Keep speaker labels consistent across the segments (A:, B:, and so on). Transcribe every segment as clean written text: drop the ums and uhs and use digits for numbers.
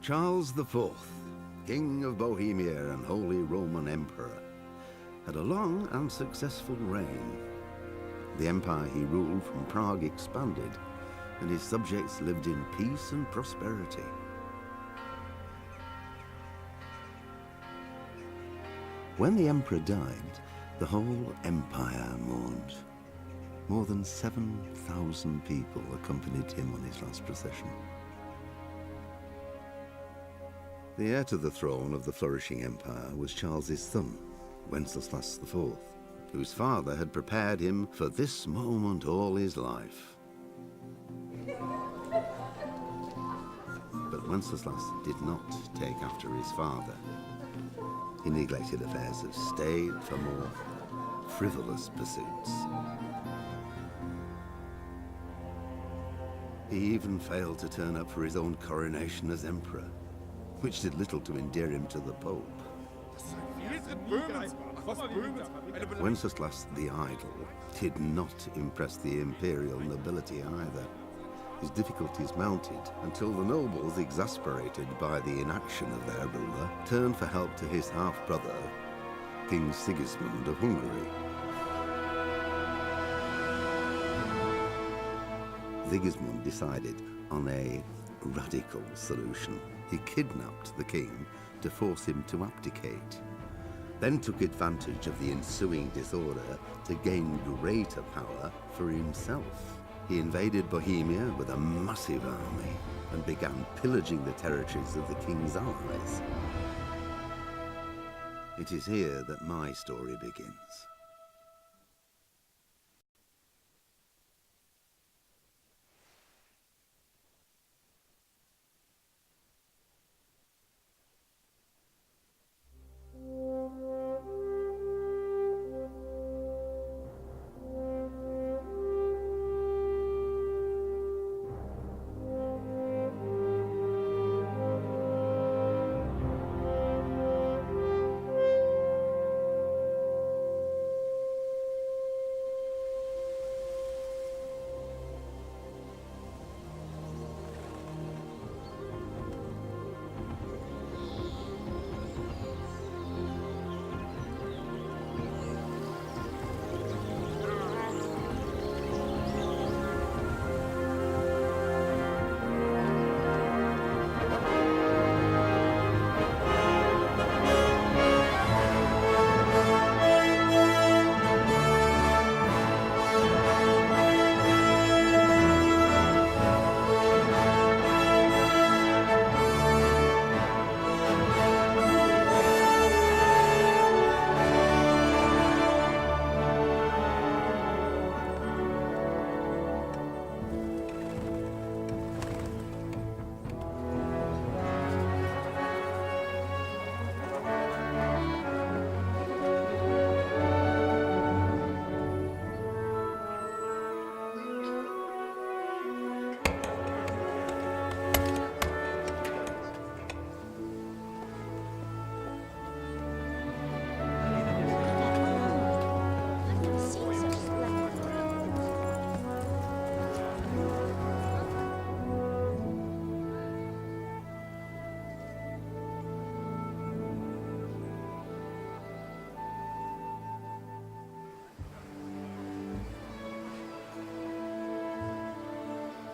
A: Charles IV, King of Bohemia and Holy Roman Emperor, had a long and successful reign. The empire he ruled from Prague expanded, and his subjects lived in peace and prosperity. When the emperor died, the whole empire mourned. More than 7,000 people accompanied him on his last procession. The heir to the throne of the flourishing empire was Charles's son, Wenceslas IV, whose father had prepared him for this moment all his life. But Wenceslas did not take after his father. He neglected affairs of state for more frivolous pursuits. He even failed to turn up for his own coronation as emperor, which did little to endear him to the Pope. Wenceslas the Idle did not impress the imperial nobility either. His difficulties mounted until the nobles, exasperated by the inaction of their ruler, turned for help to his half-brother, King Sigismund of Hungary. Sigismund decided on a radical solution. He kidnapped the king to force him to abdicate, then took advantage of the ensuing disorder to gain greater power for himself. He invaded Bohemia with a massive army and began pillaging the territories of the king's allies. It is here that my story begins.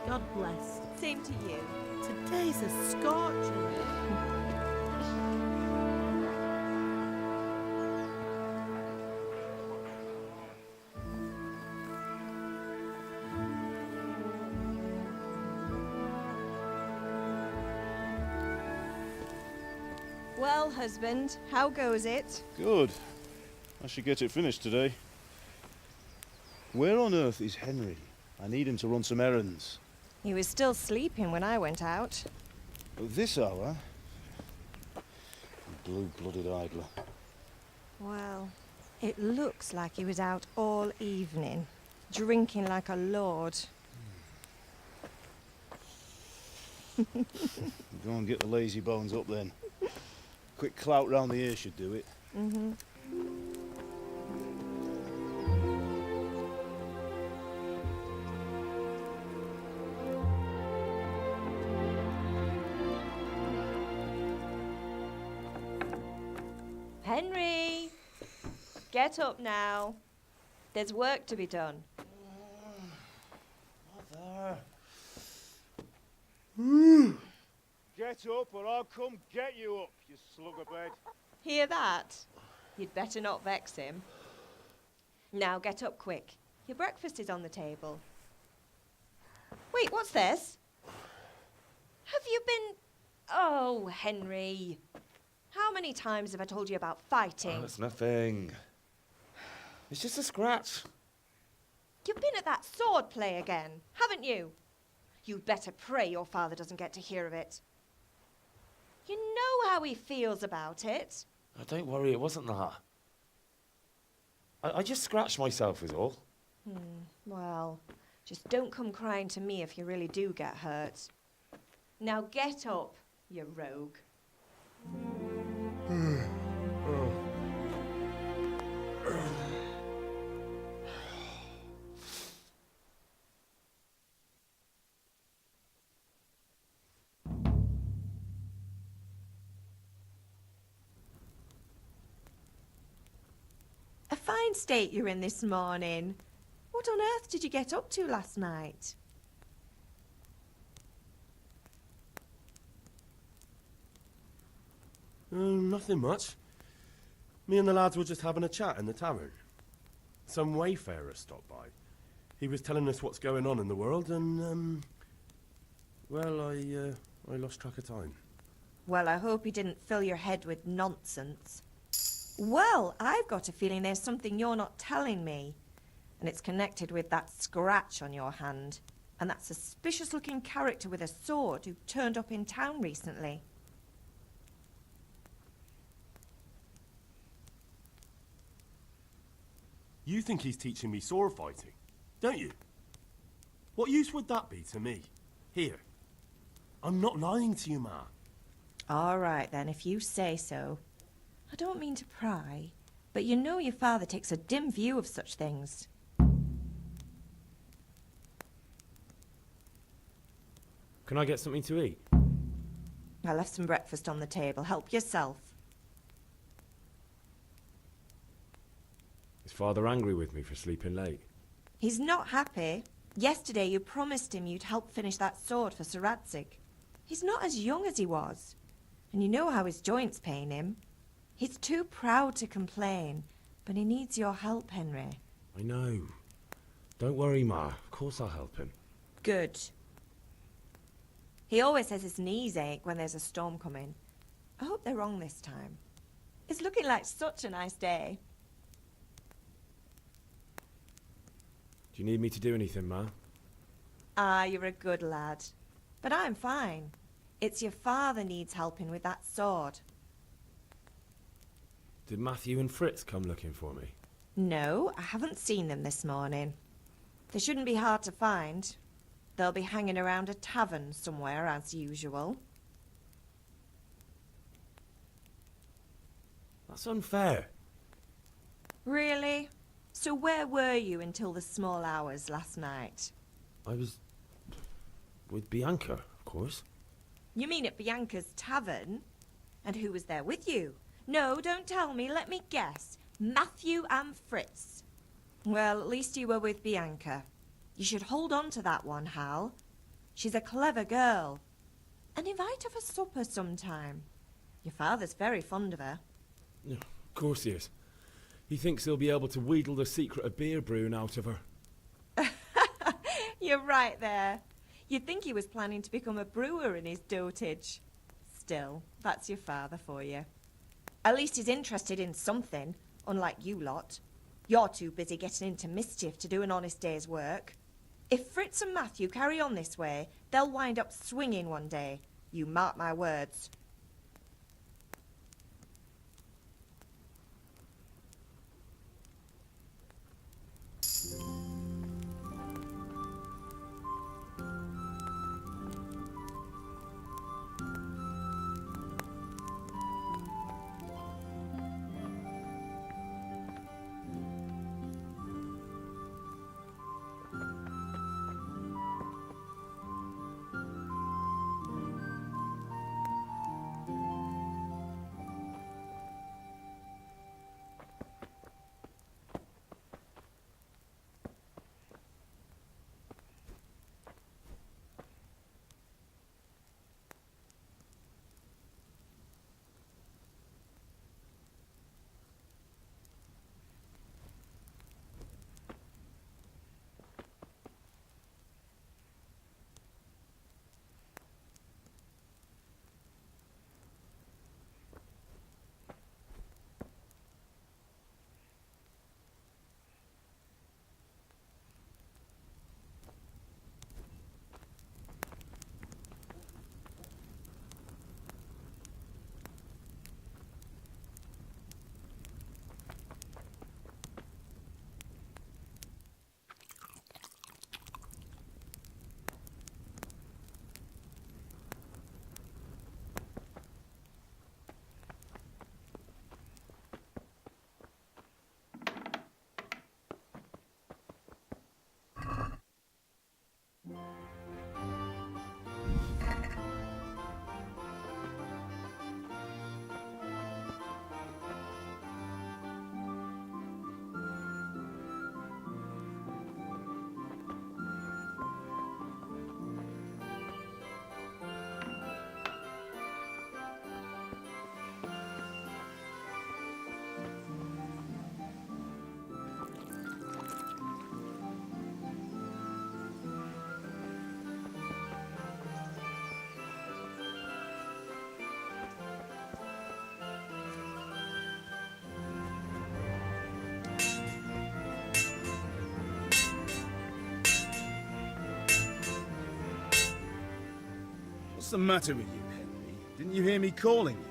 B: God bless.
C: Same to you.
B: Today's a scorcher.
C: Well, husband, how goes it?
D: Good. I should get it finished today. Where on earth is Henry? I need him to run some errands.
C: He was still sleeping when I went out.
D: At this hour? Blue-blooded idler.
C: Well, it looks like he was out all evening, drinking like a lord.
D: Go and get the lazy bones up then. Quick clout round the ear should do it.
C: Mm-hmm. Henry! Get up now. There's work to be done.
D: Mother. Get up or I'll come get you up, you slugabed.
C: Hear that? You'd better not vex him. Now get up quick. Your breakfast is on the table. Wait, what's this? Have you been... Oh, Henry. How many times have I told you about fighting?
E: Oh, it's nothing. It's just a scratch.
C: You've been at that sword play again, haven't you? You'd better pray your father doesn't get to hear of it. You know how he feels about it.
E: Oh, don't worry, it wasn't that. I just scratched myself is all.
C: Well, just don't come crying to me if you really do get hurt. Now get up, you rogue. A fine state you're in this morning. What on earth did you get up to last night?
F: Nothing much. Me and the lads were just having a chat in the tavern. Some wayfarer stopped by. He was telling us what's going on in the world and, well, I lost track of time.
C: Well, I hope he didn't fill your head with nonsense. Well, I've got a feeling there's something you're not telling me. And it's connected with that scratch on your hand. And that suspicious-looking character with a sword who turned up in town recently.
F: You think he's teaching me sword fighting, don't you? What use would that be to me? Here. I'm not lying to you, Ma.
C: All right, then, if you say so. I don't mean to pry, but you know your father takes a dim view of such things.
G: Can I get something to eat?
C: I left some breakfast on the table. Help yourself.
G: Is Father angry with me for sleeping late?
C: He's not happy. Yesterday you promised him you'd help finish that sword for Sir Radzig. He's not as young as he was. And you know how his joints pain him. He's too proud to complain, but he needs your help, Henry.
G: I know. Don't worry, Ma. Of course I'll help him.
C: Good. He always says his knees ache when there's a storm coming. I hope they're wrong this time. It's looking like such a nice day.
G: Do you need me to do anything, Ma?
C: Ah, you're a good lad. But I'm fine. It's your father needs helping with that sword.
G: Did Matthew and Fritz come looking for me?
C: No, I haven't seen them this morning. They shouldn't be hard to find. They'll be hanging around a tavern somewhere, as usual.
G: That's unfair.
C: Really? So where were you until the small hours last night?
G: I was... with Bianca, of course.
C: You mean at Bianca's tavern? And who was there with you? No, don't tell me. Let me guess. Matthew and Fritz. Well, at least you were with Bianca. You should hold on to that one, Hal. She's a clever girl. And invite her for supper sometime. Your father's very fond of her.
G: Yeah, of course he is. He thinks he'll be able to wheedle the secret of beer brewing out of her.
C: You're right there. You'd think he was planning to become a brewer in his dotage. Still, that's your father for you. At least he's interested in something, unlike you lot. You're too busy getting into mischief to do an honest day's work. If Fritz and Matthew carry on this way, they'll wind up swinging one day. You mark my words.
D: What's the matter with you, Henry? Didn't you hear me calling you?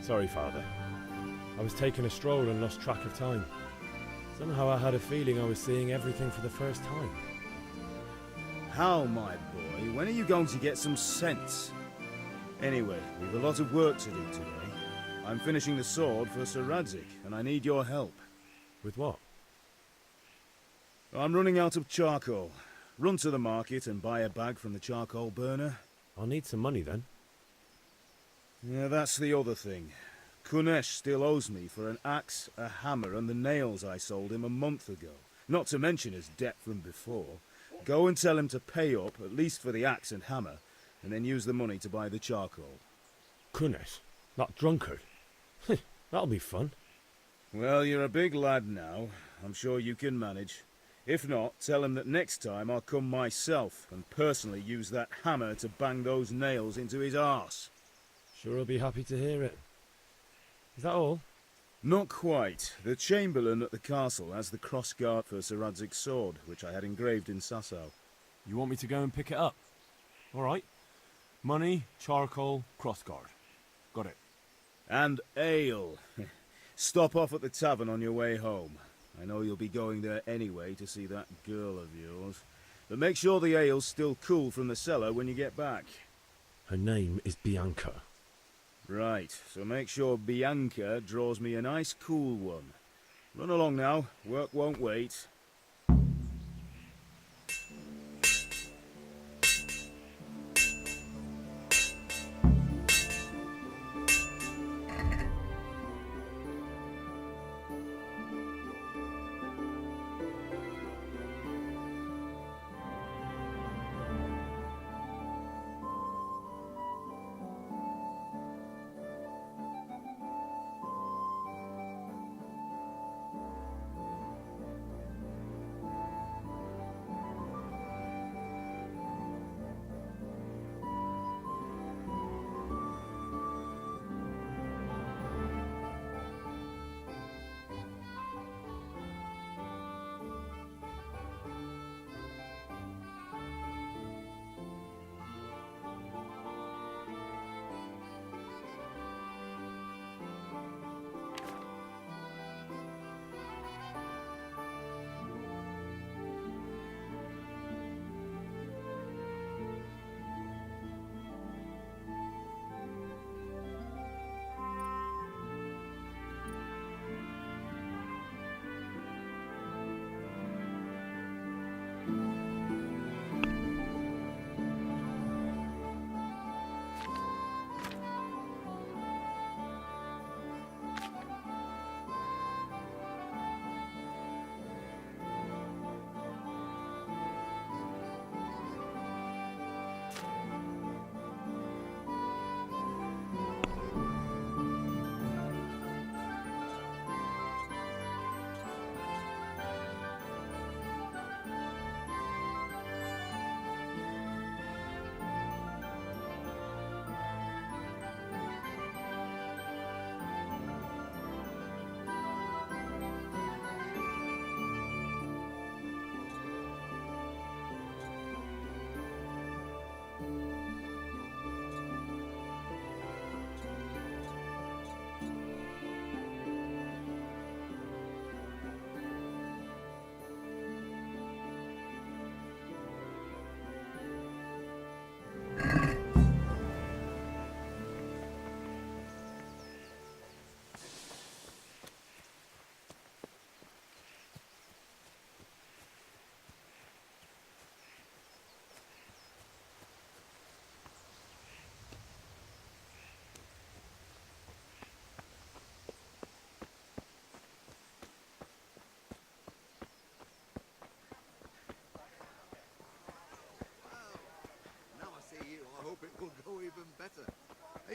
G: Sorry, Father. I was taking a stroll and lost track of time. Somehow I had a feeling I was seeing everything for the first time.
D: How, my boy? When are you going to get some sense? Anyway, we've a lot of work to do today. I'm finishing the sword for Sir Radzig, and I need your help.
G: With what?
D: I'm running out of charcoal. Run to the market and buy a bag from the charcoal burner.
G: I'll need some money then.
D: Yeah, that's the other thing. Kunesh still owes me for an axe, a hammer, and the nails I sold him a month ago. Not to mention his debt from before. Go and tell him to pay up, at least for the axe and hammer, and then use the money to buy the charcoal.
G: Kunesh? That drunkard? That'll be fun.
D: Well, you're a big lad now. I'm sure you can manage. If not, tell him that next time I'll come myself and personally use that hammer to bang those nails into his arse.
G: Sure he'll be happy to hear it. Is that all?
D: Not quite. The Chamberlain at the castle has the crossguard for Sir Radzig's sword, which I had engraved in Sasau.
H: You want me to go and pick it up? All right. Money, charcoal, crossguard. Got it.
D: And ale. Stop off at the tavern on your way home. I know you'll be going there anyway to see that girl of yours. But make sure the ale's still cool from the cellar when you get back.
G: Her name is Bianca.
D: Right, so make sure Bianca draws me a nice cool one. Run along now, work won't wait.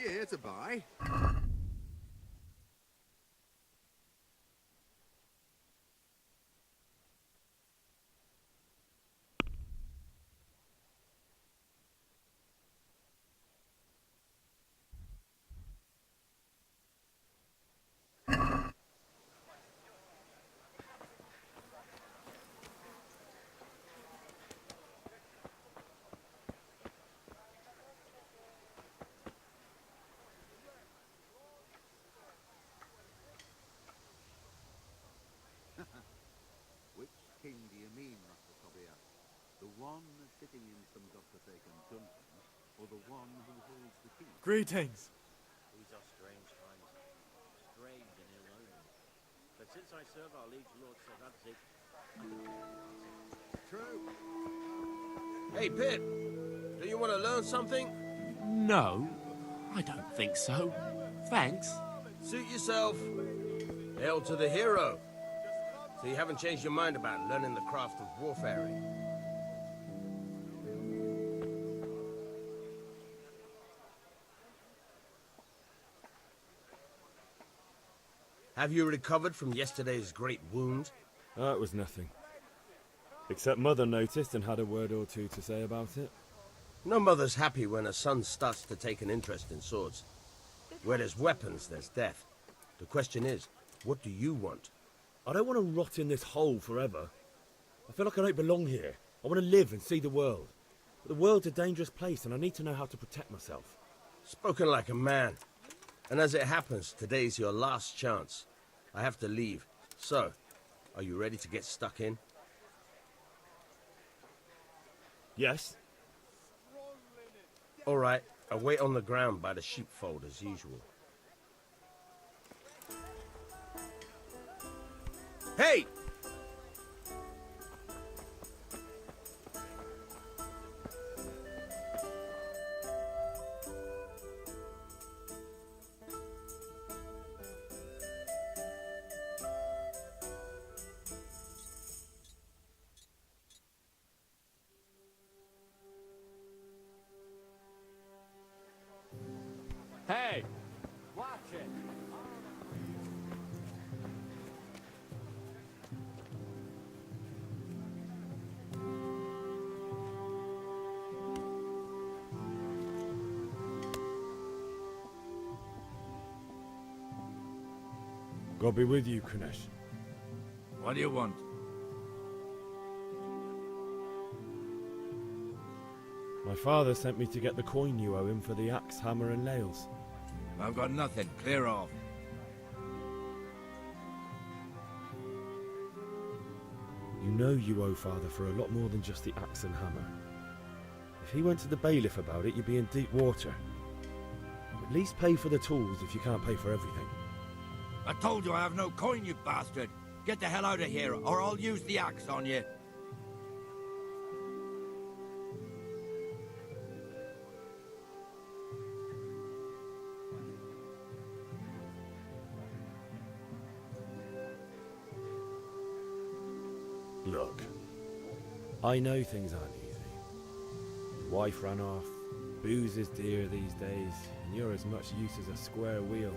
A: Are you here to buy? Which king do you mean, Master Tobias? The one sitting in some godforsaken dungeon, or the one who holds the key?
G: Greetings.
I: These are strange times, strange and ill-omened. But since I serve our liege lord Sir Radzig,
A: True.
E: Hey, Pip, do you want to learn something?
I: no, I don't think so. Thanks.
E: Suit yourself. Hail to the hero. So you haven't changed your mind about learning the craft of warfaring? Have you recovered from yesterday's great wound?
G: It was nothing. Except Mother noticed and had a word or two to say about it.
E: No mother's happy when a son starts to take an interest in swords. Where there's weapons, there's death. The question is, what do you want?
G: I don't want to rot in this hole forever. I feel like I don't belong here. I want to live and see the world. But the world's a dangerous place and I need to know how to protect myself.
E: Spoken like a man. And as it happens, today's your last chance. I have to leave. So, are you ready to get stuck in?
G: Yes?
E: All right, I'll wait on the ground by the sheepfold as usual. Hey!
H: Hey! Watch it!
G: God be with you, Kunesh.
J: What do you want?
G: My father sent me to get the coin you owe him for the axe, hammer and nails.
J: I've got nothing. Clear off.
G: You know you owe father for a lot more than just the axe and hammer. If he went to the bailiff about it, you'd be in deep water. At least pay for the tools if you can't pay for everything.
J: I told you I have no coin, you bastard. Get the hell out of here, or I'll use the axe on you.
G: Look, I know things aren't easy. Your wife ran off, booze is dear these days, and you're as much use as a square wheel.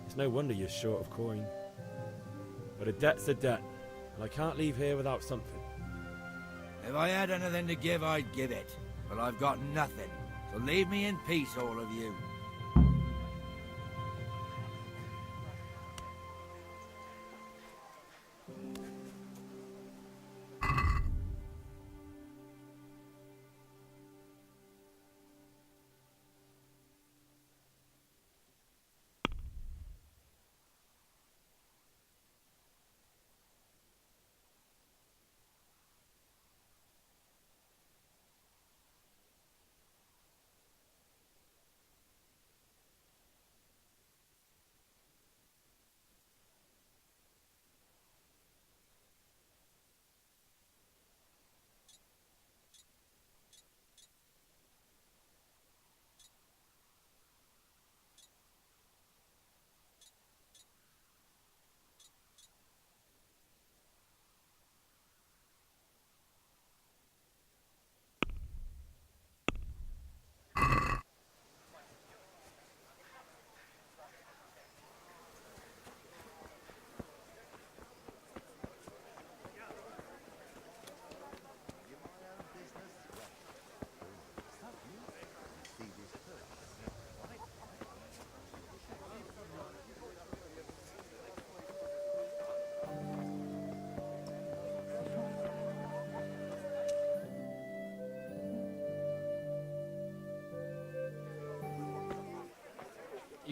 G: It's no wonder you're short of coin. But a debt's a debt, and I can't leave here without something.
J: If I had anything to give, I'd give it. But I've got nothing. So leave me in peace, all of you.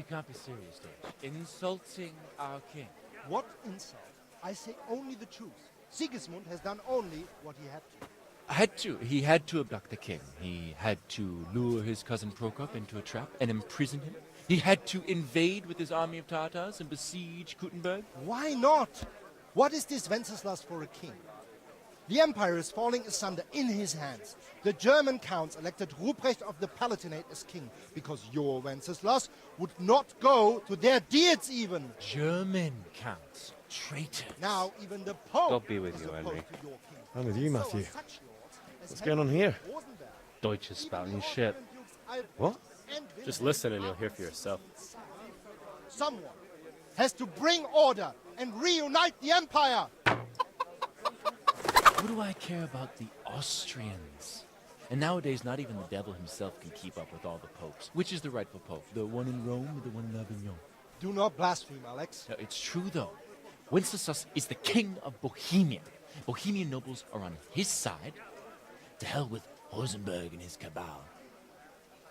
K: You can't be serious, Deutsch. Insulting our king.
L: What insult? I say only the truth. Sigismund has done only what he had to.
K: He had to abduct the king. He had to lure his cousin Prokop into a trap and imprison him. He had to invade with his army of Tartars and besiege Kuttenberg.
L: Why not? What is this Wenceslas for a king? The empire is falling asunder in his hands. The German counts elected Ruprecht of the Palatinate as king because your Wenceslas would not go to their deeds even.
K: German counts. Traitors.
L: Now even the Pope
M: God be with
L: is
M: you,
L: opposed
M: Henry.
L: to your king.
D: I'm with you,
L: So
D: Matthew.
L: are such lords as
D: What's going on here?
L: Rosenberg,
M: Deutsch is spouting shit.
D: What?
L: and
M: Just listen and you'll hear for yourself.
L: Someone has to bring order and reunite the empire.
K: What do I care about the Austrians? And nowadays, not even the devil himself can keep up with all the popes. Which is the rightful pope? The one in Rome or the one in Avignon?
L: Do not blaspheme, Alex.
K: No, it's true, though. Wenceslas is the king of Bohemia. Bohemian nobles are on his side. To hell with Rosenberg and his cabal.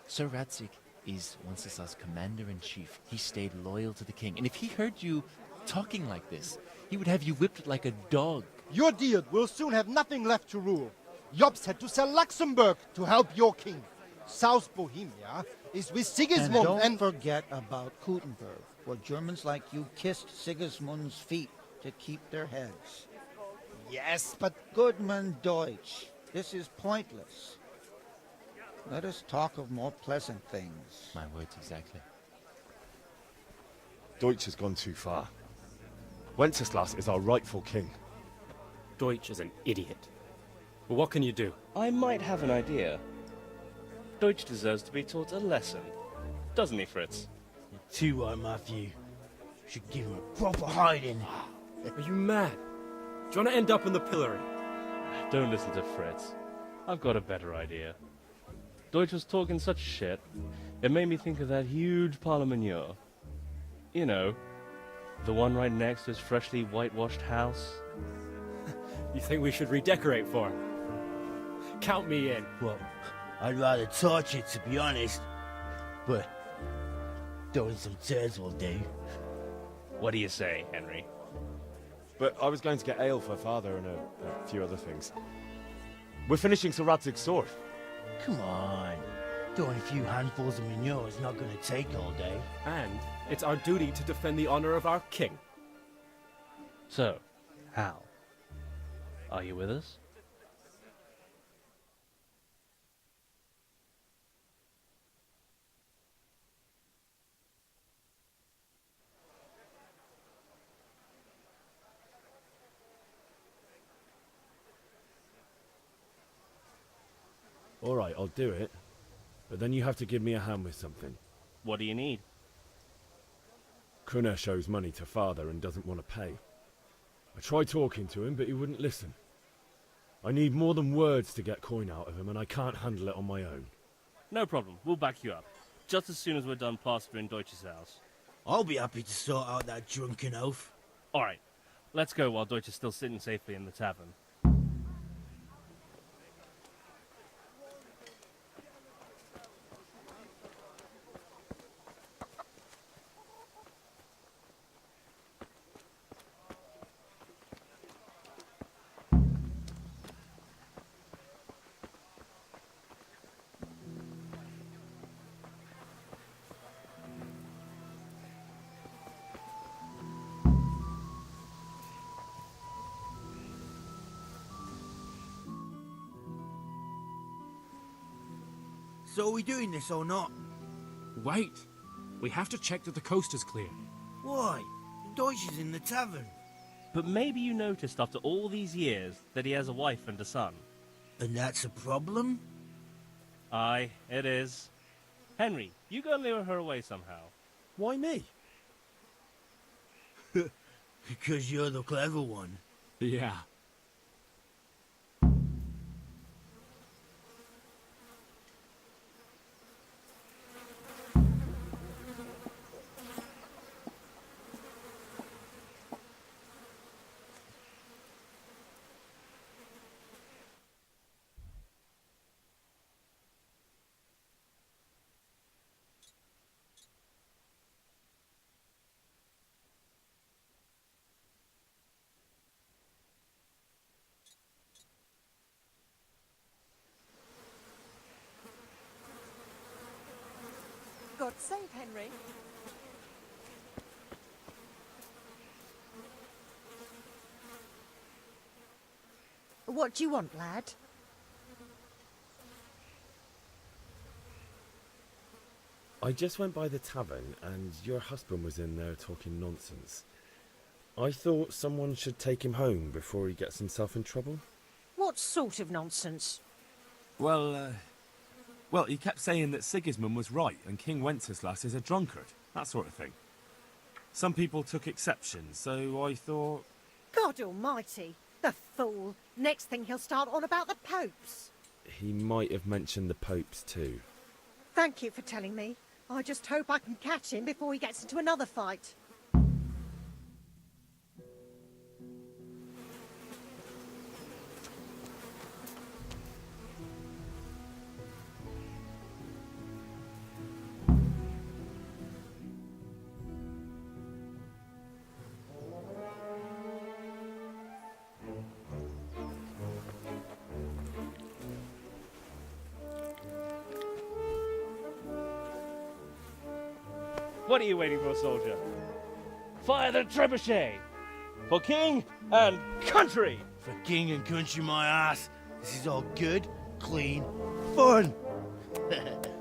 K: Sir Ratzik is Wenceslas' commander-in-chief. He stayed loyal to the king. And if he heard you talking like this, he would have you whipped like a dog.
L: Your Diet will soon have nothing left to rule. Jobst had to sell Luxembourg to help your king. South Bohemia is with Sigismund
N: And don't forget about Kuttenberg, where Germans like you kissed Sigismund's feet to keep their heads.
L: Yes, but
N: Goodman Deutsch, this is pointless. Let us talk of more pleasant things.
K: My words exactly.
D: Deutsch has gone too far. Wenceslas is our rightful king.
M: Deutsch is an idiot. But what can you do? I might have an idea. Deutsch deserves to be taught a lesson. Doesn't he, Fritz?
J: You're too right, Matthew. Should give him a proper hiding.
M: Are you mad? Do you want to end up in the pillory? Don't listen to Fritz. I've got a better idea. Deutsch was talking such shit, it made me think of that huge parliament. You know, the one right next to his freshly whitewashed house. You think we should redecorate for him? Count me in.
J: Well, I'd rather torch it, to be honest. But throwing some turds will do.
M: What do you say, Henry?
D: But I was going to get ale for father and a few other things. We're finishing Sir Radzig's sword.
J: Come on. Throwing a few handfuls of manure is not going to take all day.
M: And it's our duty to defend the honor of our king. So, Hal, are you with us?
G: All right, I'll do it. But then you have to give me a hand with something.
M: What do you need?
G: Kunesh owes money to father and doesn't want to pay. I tried talking to him, but he wouldn't listen. I need more than words to get coin out of him, and I can't handle it on my own.
M: No problem. We'll back you up. Just as soon as we're done plastering Deutsch's house.
J: I'll be happy to sort out that drunken oaf.
M: All right. Let's go while Deutsch is still sitting safely in the tavern.
J: So are we doing this or not?
O: Wait. We have to check that the coast is clear.
J: Why? Deutsch is in the tavern.
M: But maybe you noticed after all these years that he has a wife and a son.
J: And that's a problem?
M: Aye, it is. Henry, you go lure her away somehow.
D: Why me?
J: Because you're the clever one.
O: Yeah.
B: God's sake, Henry. What do you want, lad?
G: I just went by the tavern and your husband was in there talking nonsense. I thought someone should take him home before he gets himself in trouble.
B: What sort of nonsense?
H: Well, he kept saying that Sigismund was right and King Wenceslas is a drunkard, that sort of thing. Some people took exception, so I thought...
B: God almighty, the fool. Next thing he'll start on about the popes.
G: He might have mentioned the popes too.
B: Thank you for telling me. I just hope I can catch him before he gets into another fight.
M: What are you waiting for, soldier? Fire the trebuchet! For king and country!
P: For king and country, my ass. This is all good, clean, fun.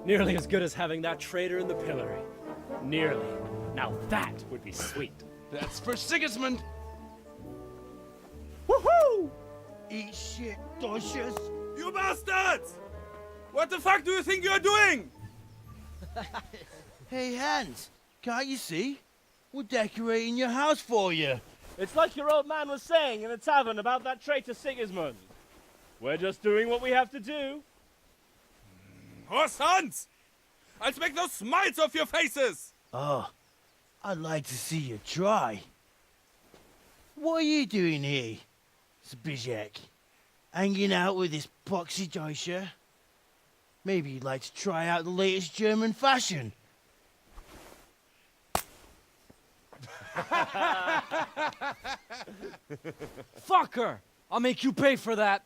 Q: Nearly as good as having that traitor in the pillory. Nearly. Now that would be sweet.
P: That's for Sigismund.
Q: Woohoo!
P: Eat shit, dodgers.
R: You bastards! What the fuck do you think you're doing?
P: Hey, Hans, can't you see? We're decorating your house for you.
M: It's like your old man was saying in the tavern about that traitor Sigismund. We're just doing what we have to do.
R: Oh, sons! I'll make those smiles off your faces!
P: Oh, I'd like to see you try. What are you doing here, Zbyszek? Hanging out with this poxy Deutscher? Maybe you'd like to try out the latest German fashion.
Q: Fucker! I'll make you pay for that.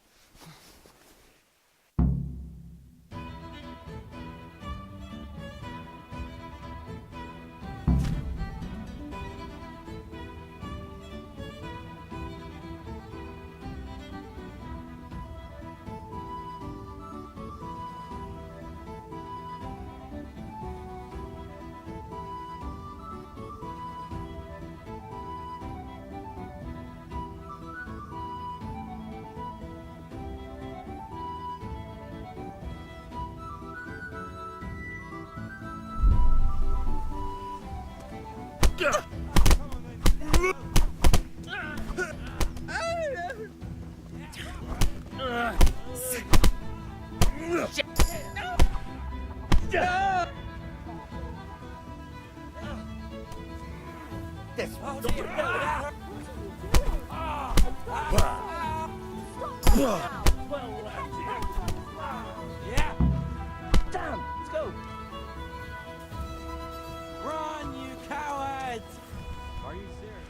M: Yeah! Damn! Let's go!
R: Run, you cowards!
M: Are you serious?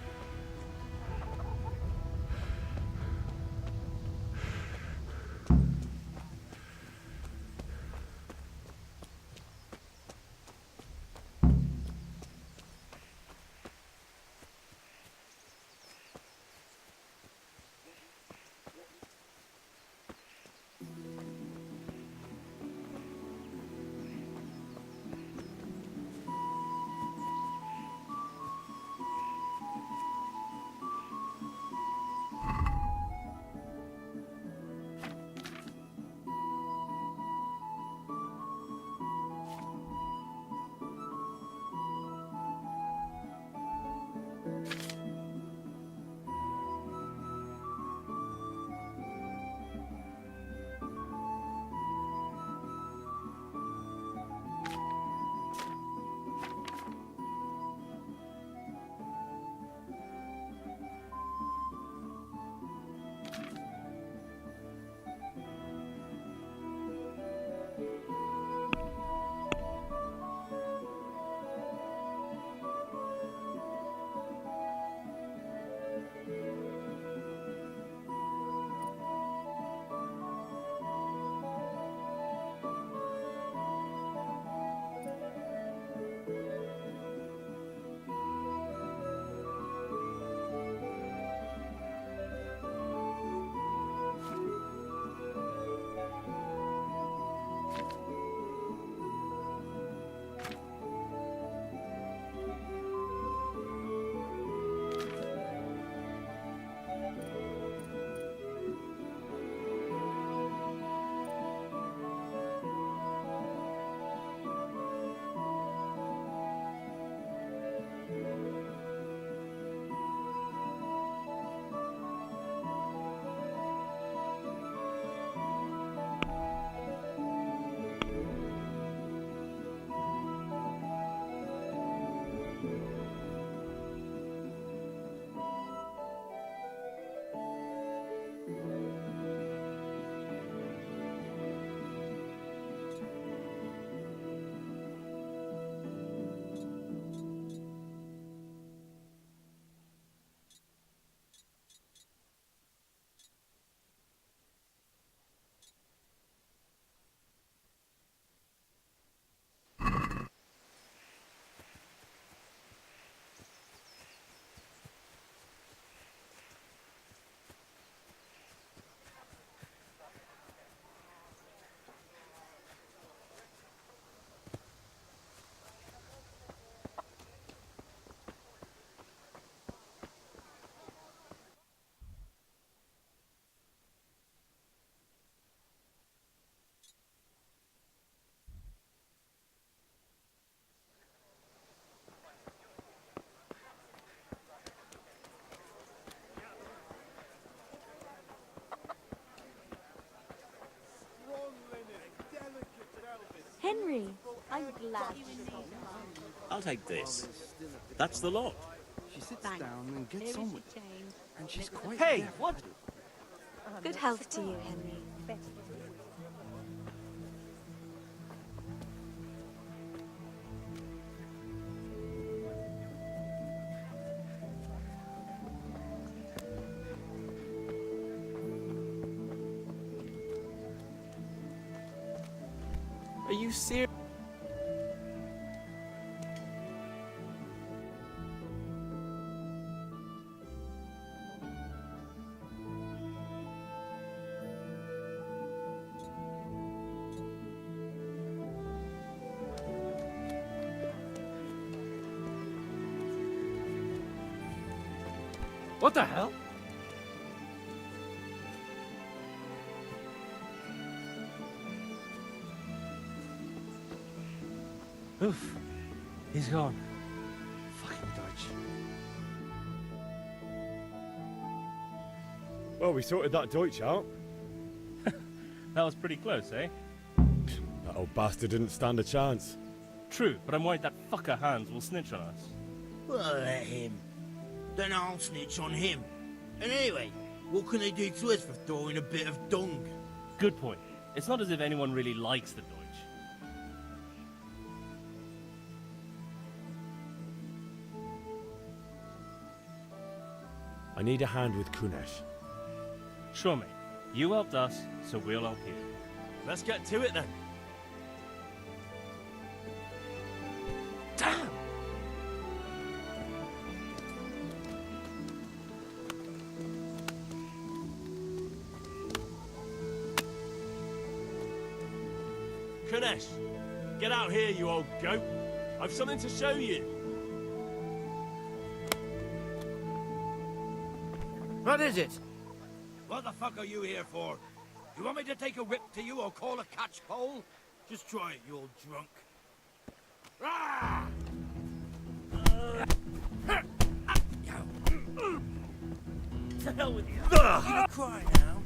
S: Henry, I'm glad you come.
I: I'll take this. That's the lot.
T: She sits
S: Thanks.
T: down and
S: Here
T: gets
S: is
T: on
S: your
T: with it.
S: change.
T: And she's quite
I: Hey,
T: deft.
I: what?
S: Good health to you, Henry.
H: Are you serious?
Q: What the hell?
H: Oof. He's gone. Fucking Dutch.
D: Well, we sorted that Deutsch out.
H: That was pretty close, eh?
D: That old bastard didn't stand a chance.
H: True, but I'm worried that fucker Hans will snitch on us.
P: Well, let him. Then I'll snitch on him. And anyway, what can they do to us for throwing a bit of dung?
H: Good point. It's not as if anyone really likes the Deutsch.
D: I need a hand with Kunesh.
H: Sure, mate. You helped us, so we'll help you.
F: Let's get to it then.
H: Damn!
F: Kunesh, get out here, you old goat. I've something to show you.
J: What is it? What the fuck are you here for? You want me to take a whip to you or call a catchpole? Just try it, you old drunk. Rah! To hell with you. Don't cry now.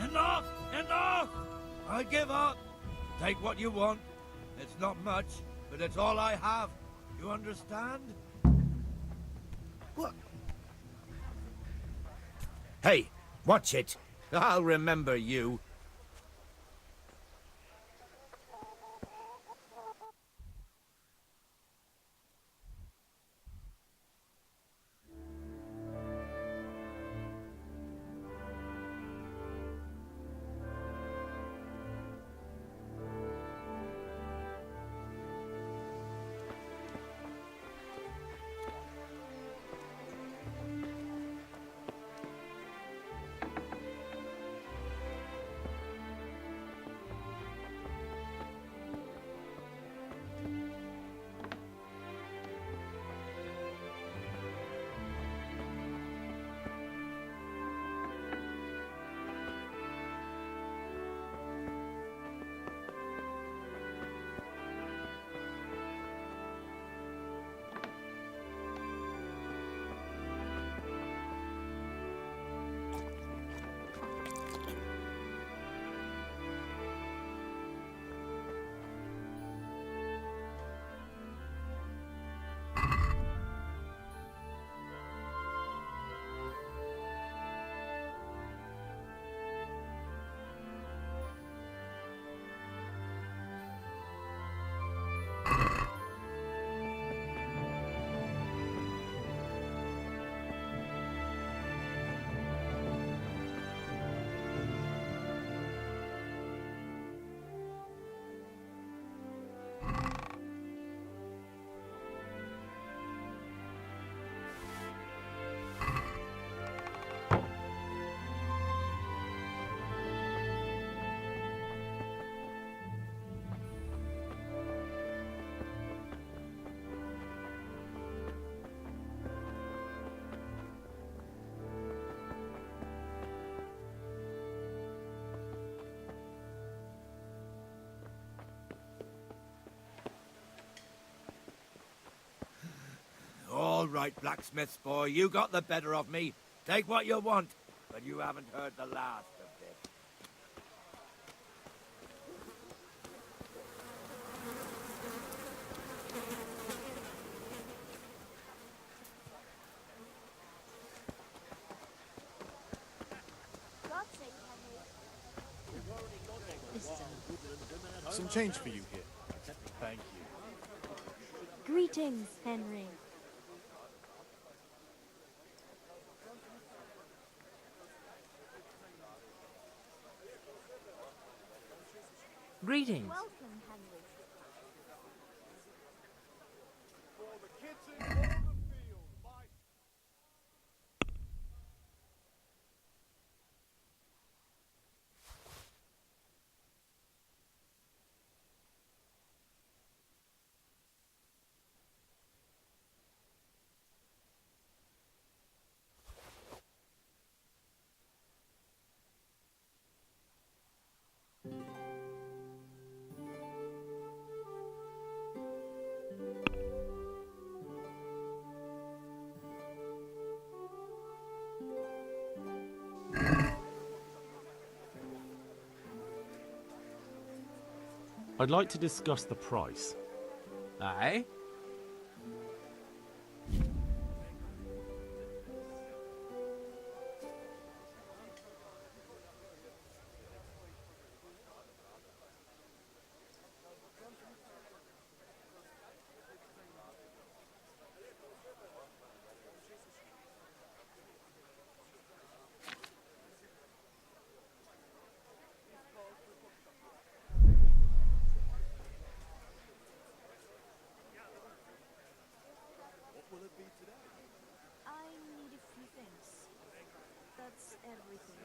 J: Enough! Enough! I give up. Take what you want. It's not much, but it's all I have. You understand? What? Hey, watch it. I'll remember you. All right, blacksmith's boy, you got the better of me. Take what you want, but you haven't heard the last of this.
T: some change for you here. Thank you.
S: Greetings, Henry.
U: Greetings.
S: Welcome, Henry.
H: I'd like to discuss the price.
U: Aye?
S: I need a few things. That's everything.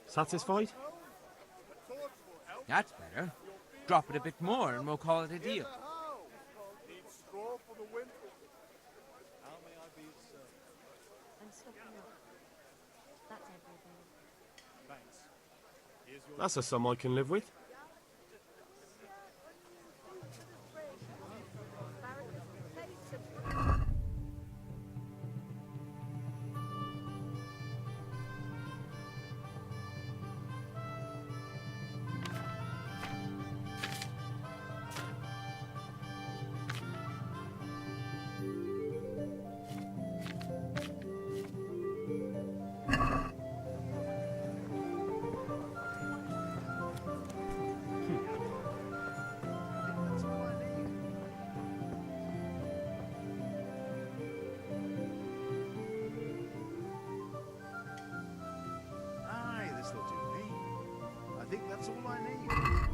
H: Satisfied?
U: That's better. Drop it a bit more and we'll call it a deal.
S: I'm stocking up. That's everything.
H: That's a sum I can live with.
D: Aye, this'll do me. I think that's all I need.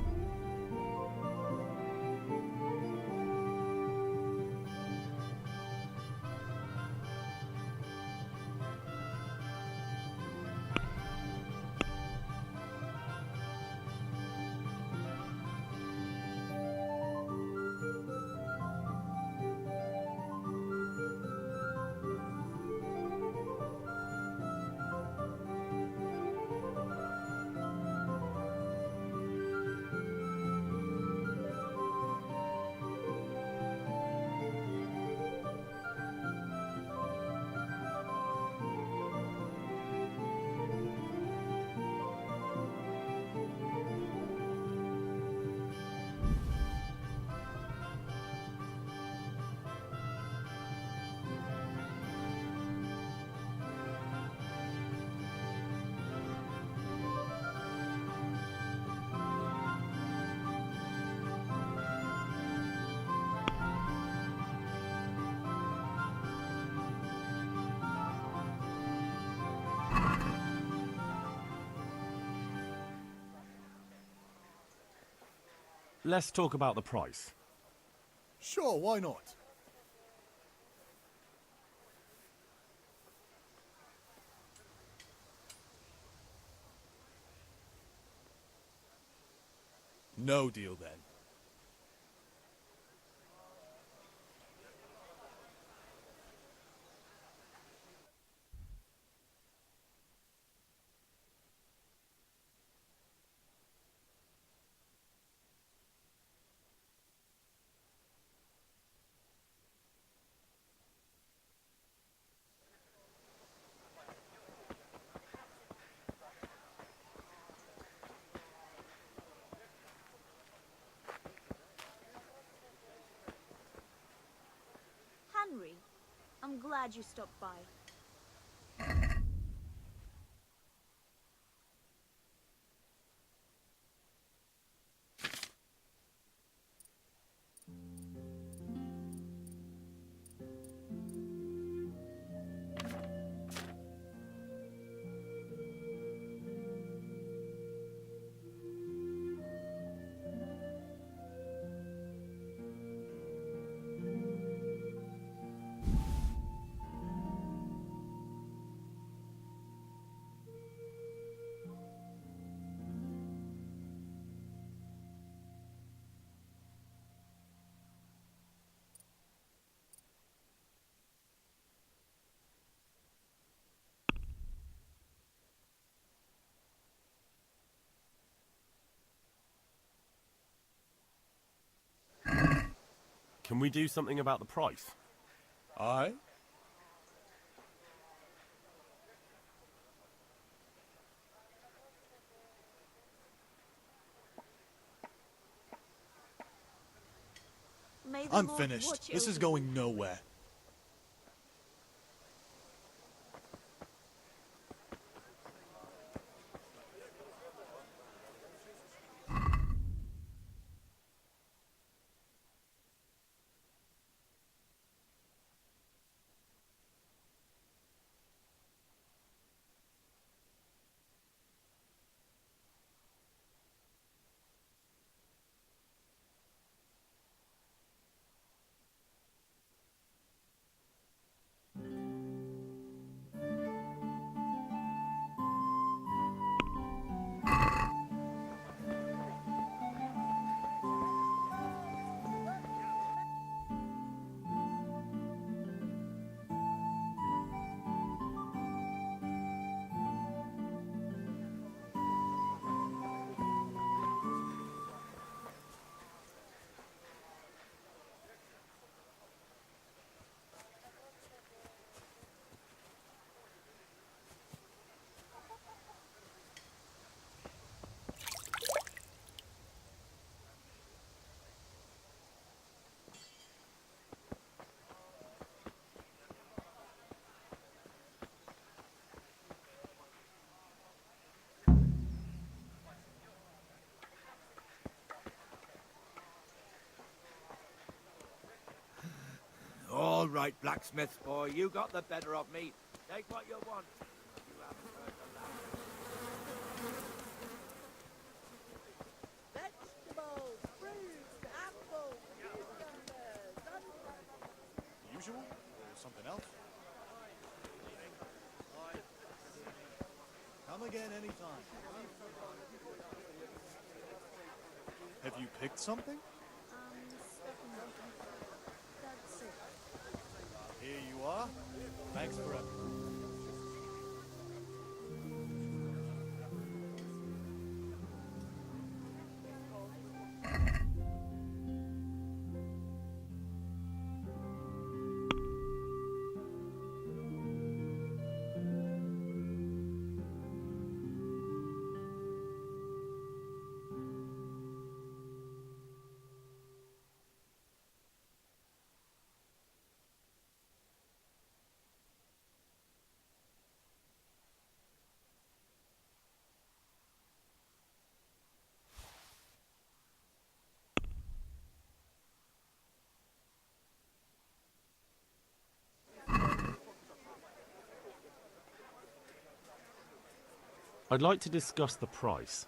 H: Let's talk about the price.
T: Sure, why not?
C: No deal then.
S: Henry, I'm glad you stopped by.
F: Can we do something about the price?
C: Aye?
S: May the
C: I'm
S: Lord
C: finished.
S: watch
C: This is
S: over
C: going
S: you.
C: nowhere.
J: All right, blacksmith boy, you got the better of me. Take what you want. You haven't heard the last.
V: Vegetables, fruits, apples, cucumbers,
C: The usual? Or something else? Come again anytime. Have you picked something?
S: That's it.
C: Here you are. Thanks for everything.
F: I'd like to discuss the price.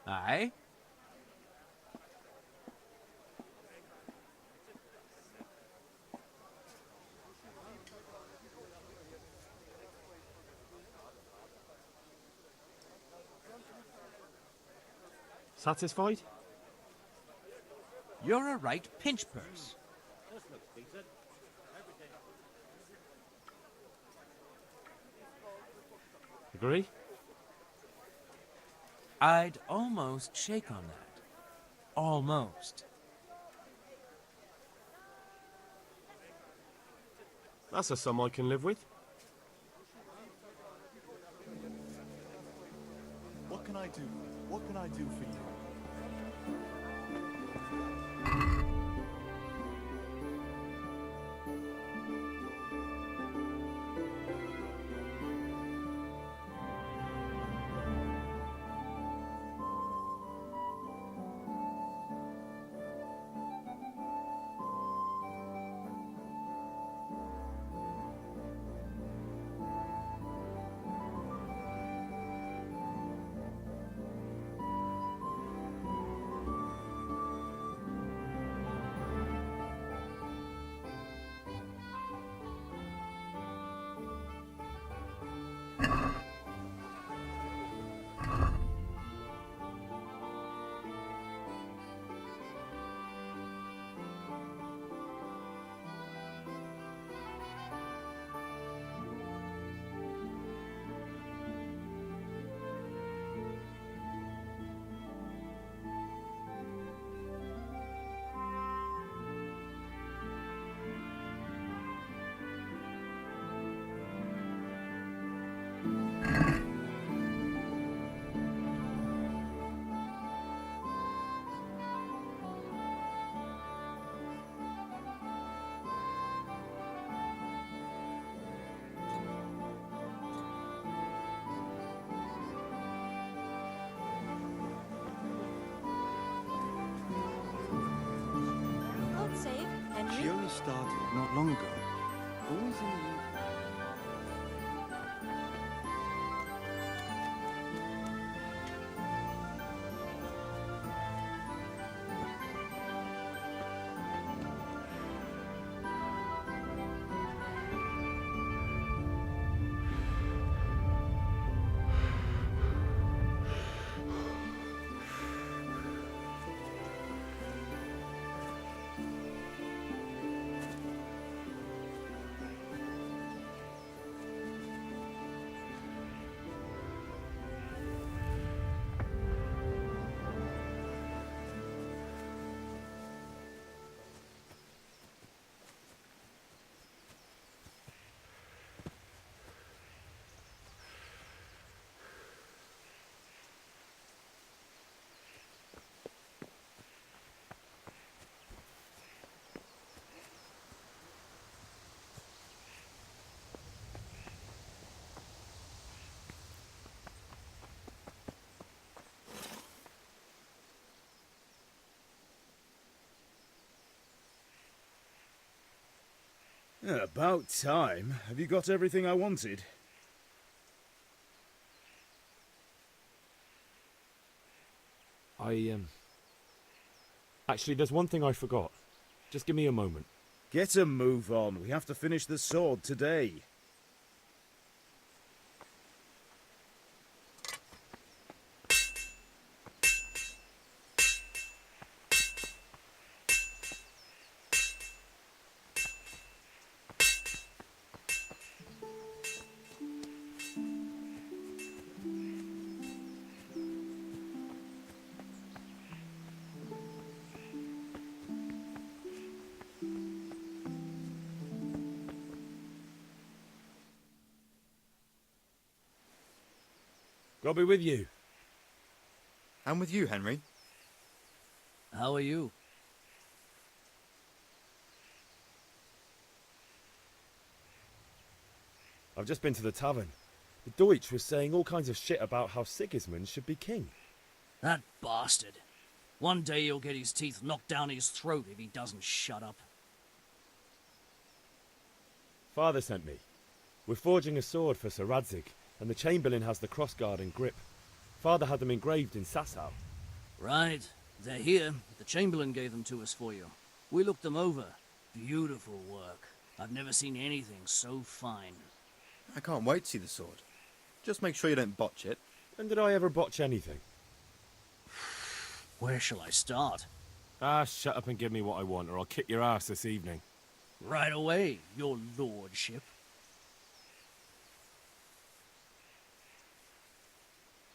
U: Aye?
F: Satisfied?
U: You're a right pinch purse.
I: This looks decent. Everything.
H: Agree?
U: I'd almost shake on that. Almost.
F: That's a sum I can live with.
T: What can I do? What can I do for you?
S: God save Henry.
A: She only started not long ago. Always in the...
D: Yeah, about time. Have you got everything I wanted?
G: Actually, there's one thing I forgot. Just give me a moment.
D: Get a move on. We have to finish the sword today.
G: God be with you.
A: And with you, Henry.
J: How are you?
G: I've just been to the tavern. The Deutsch was saying all kinds of shit about how Sigismund should be king.
J: That bastard. One day he'll get his teeth knocked down his throat if he doesn't shut up.
G: Father sent me. We're forging a sword for Sir Radzig, and the Chamberlain has the crossguard and grip. Father had them engraved in Sasau.
J: Right. They're here. The Chamberlain gave them to us for you. We looked them over. Beautiful work. I've never seen anything so fine.
A: I can't wait to see the sword. Just make sure you don't botch it.
G: When did I ever botch anything?
J: Where shall I start?
H: Ah, shut up and give me what I want, or I'll kick your ass this evening.
J: Right away, your lordship.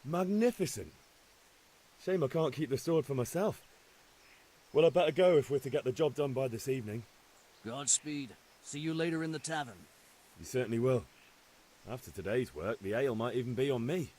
F: Magnificent. Shame I can't keep the sword for myself. Well, I better go if we're to get the job done by this evening.
J: Godspeed. See you later in the tavern.
F: You certainly will. After today's work, the ale might even be on me.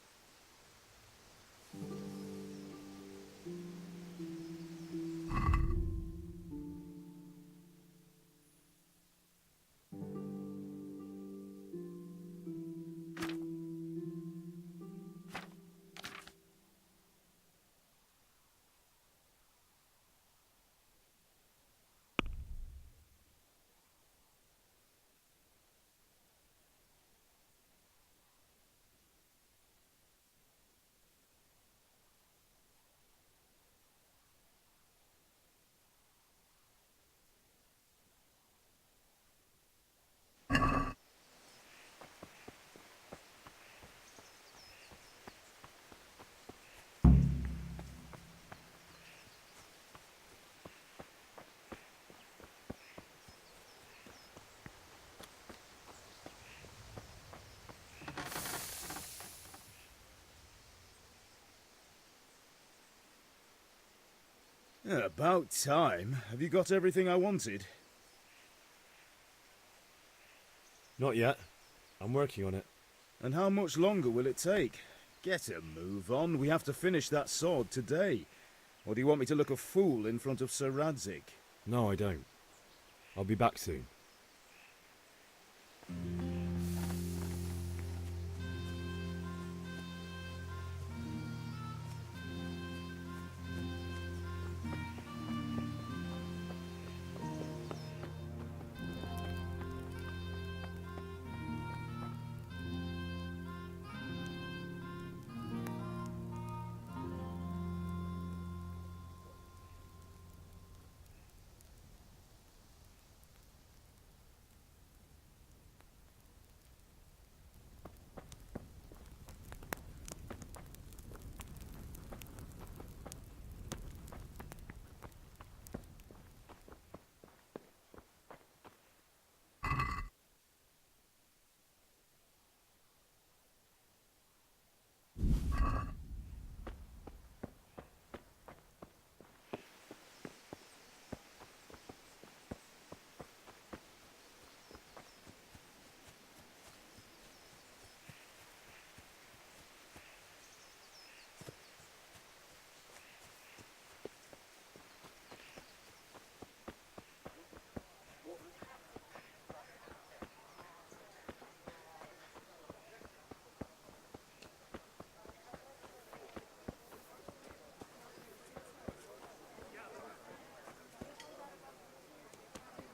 D: Yeah, about time. Have you got everything I wanted?
F: Not yet. I'm working on it.
D: And how much longer will it take? Get a move on. We have to finish that sword today. Or do you want me to look a fool in front of Sir Radzik?
F: No, I don't. I'll be back soon.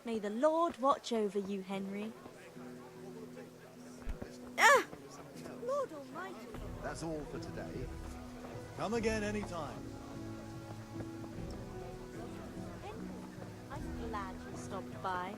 S: May the Lord watch over you, Henry.
V: Lord Almighty.
T: That's all for today. Come again anytime.
S: Henry, I'm glad you stopped by.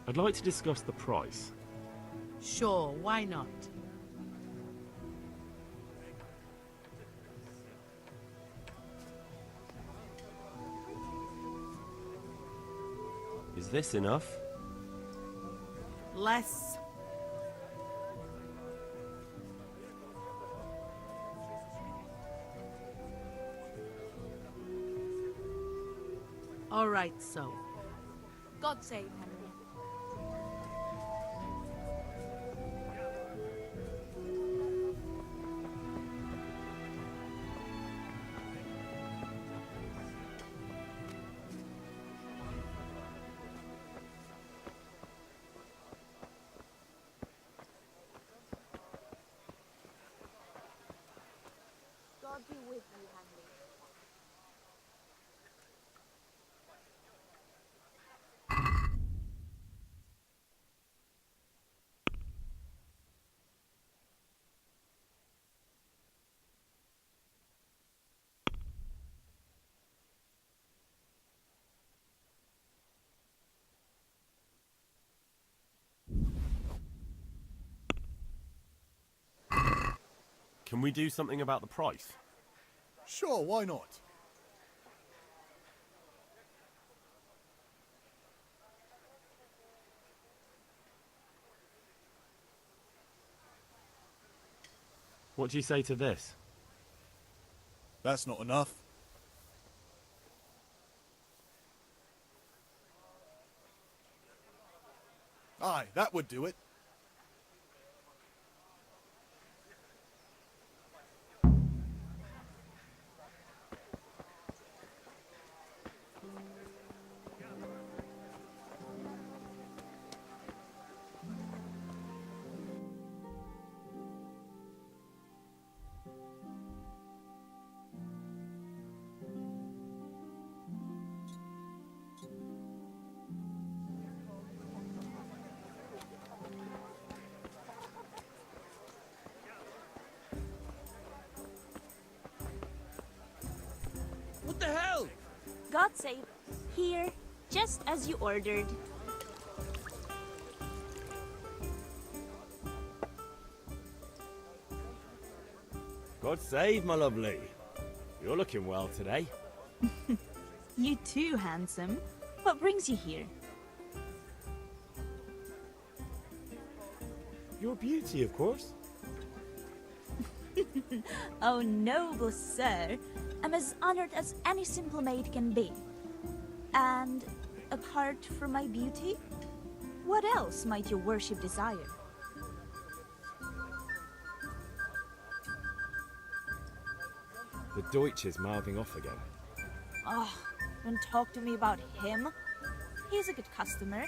H: I'd like to discuss the price.
E: Sure, why not?
F: Is this enough?
E: Less. All right, so.
S: God save Henry. I'll be with you, Henry.
F: Can we do something about the price?
T: Sure, why not?
F: What do you say to this?
T: That's not enough. Aye, that would do it.
J: What the hell?
S: God save. Here, just as you ordered.
G: God save, my lovely. You're looking well today.
L: You too, handsome. What brings you here?
G: Your beauty, of course.
L: Oh, noble sir. I'm as honored as any simple maid can be. And apart from my beauty, what else might your worship desire?
G: The Deutsch is mouthing off again.
L: Oh, don't talk to me about him. He's a good customer,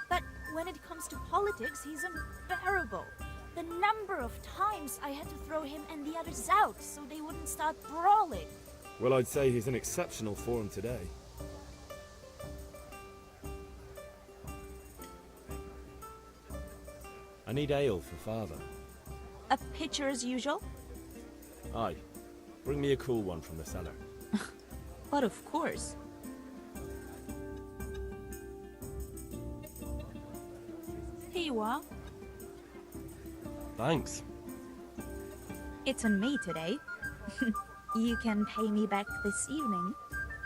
L: but when it comes to politics, he's unbearable. The number of times I had to throw him and the others out so they wouldn't start brawling.
G: Well, I'd say he's in exceptional form today. I need ale for father.
L: A pitcher as usual?
G: Aye. Bring me a cool one from the cellar.
L: But of course. Here you are.
F: Thanks.
L: It's on me today. You can pay me back this evening.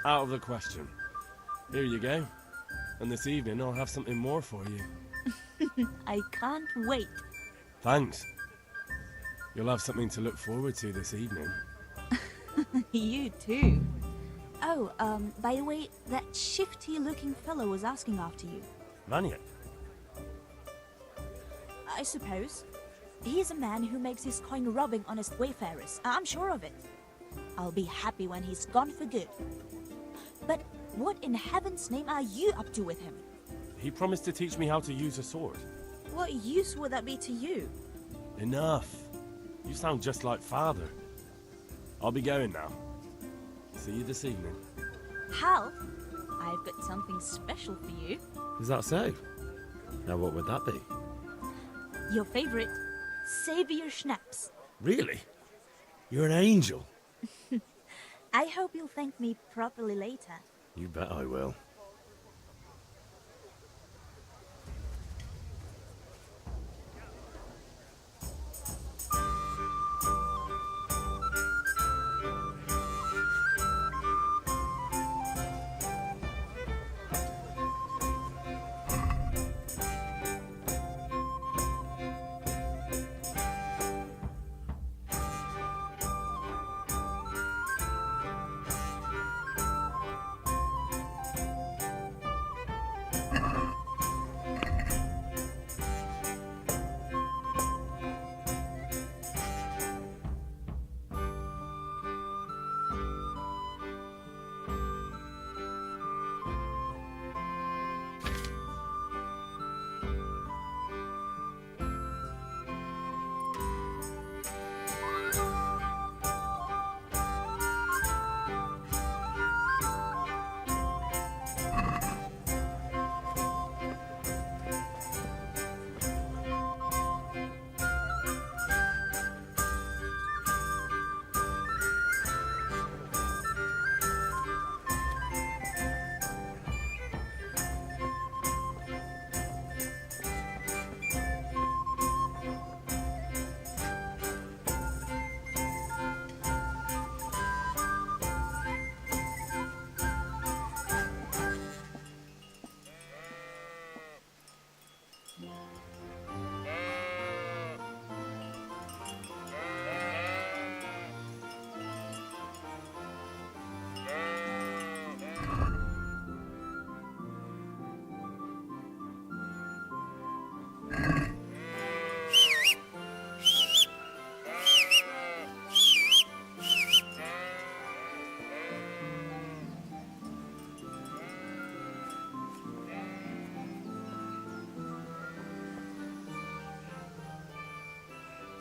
F: Out of the question. Here you go. And this evening I'll have something more for you.
L: I can't wait.
F: Thanks. You'll have something to look forward to this evening.
L: You too. Oh, by the way, that shifty-looking fellow was asking after you.
F: Vanya?
L: I suppose. He's a man who makes his coin robbing honest wayfarers. I'm sure of it. I'll be happy when he's gone for good. But what in heaven's name are you up to with him?
F: He promised to teach me how to use a sword.
L: What use would that be to you?
F: Enough. You sound just like father. I'll be going now. See you this evening.
L: Hal, I've got something special for you.
G: Is that so? Now what would that be?
L: Your favorite, Savior Schnapps.
G: Really? You're an angel.
L: I hope you'll thank me properly later.
G: You bet I will.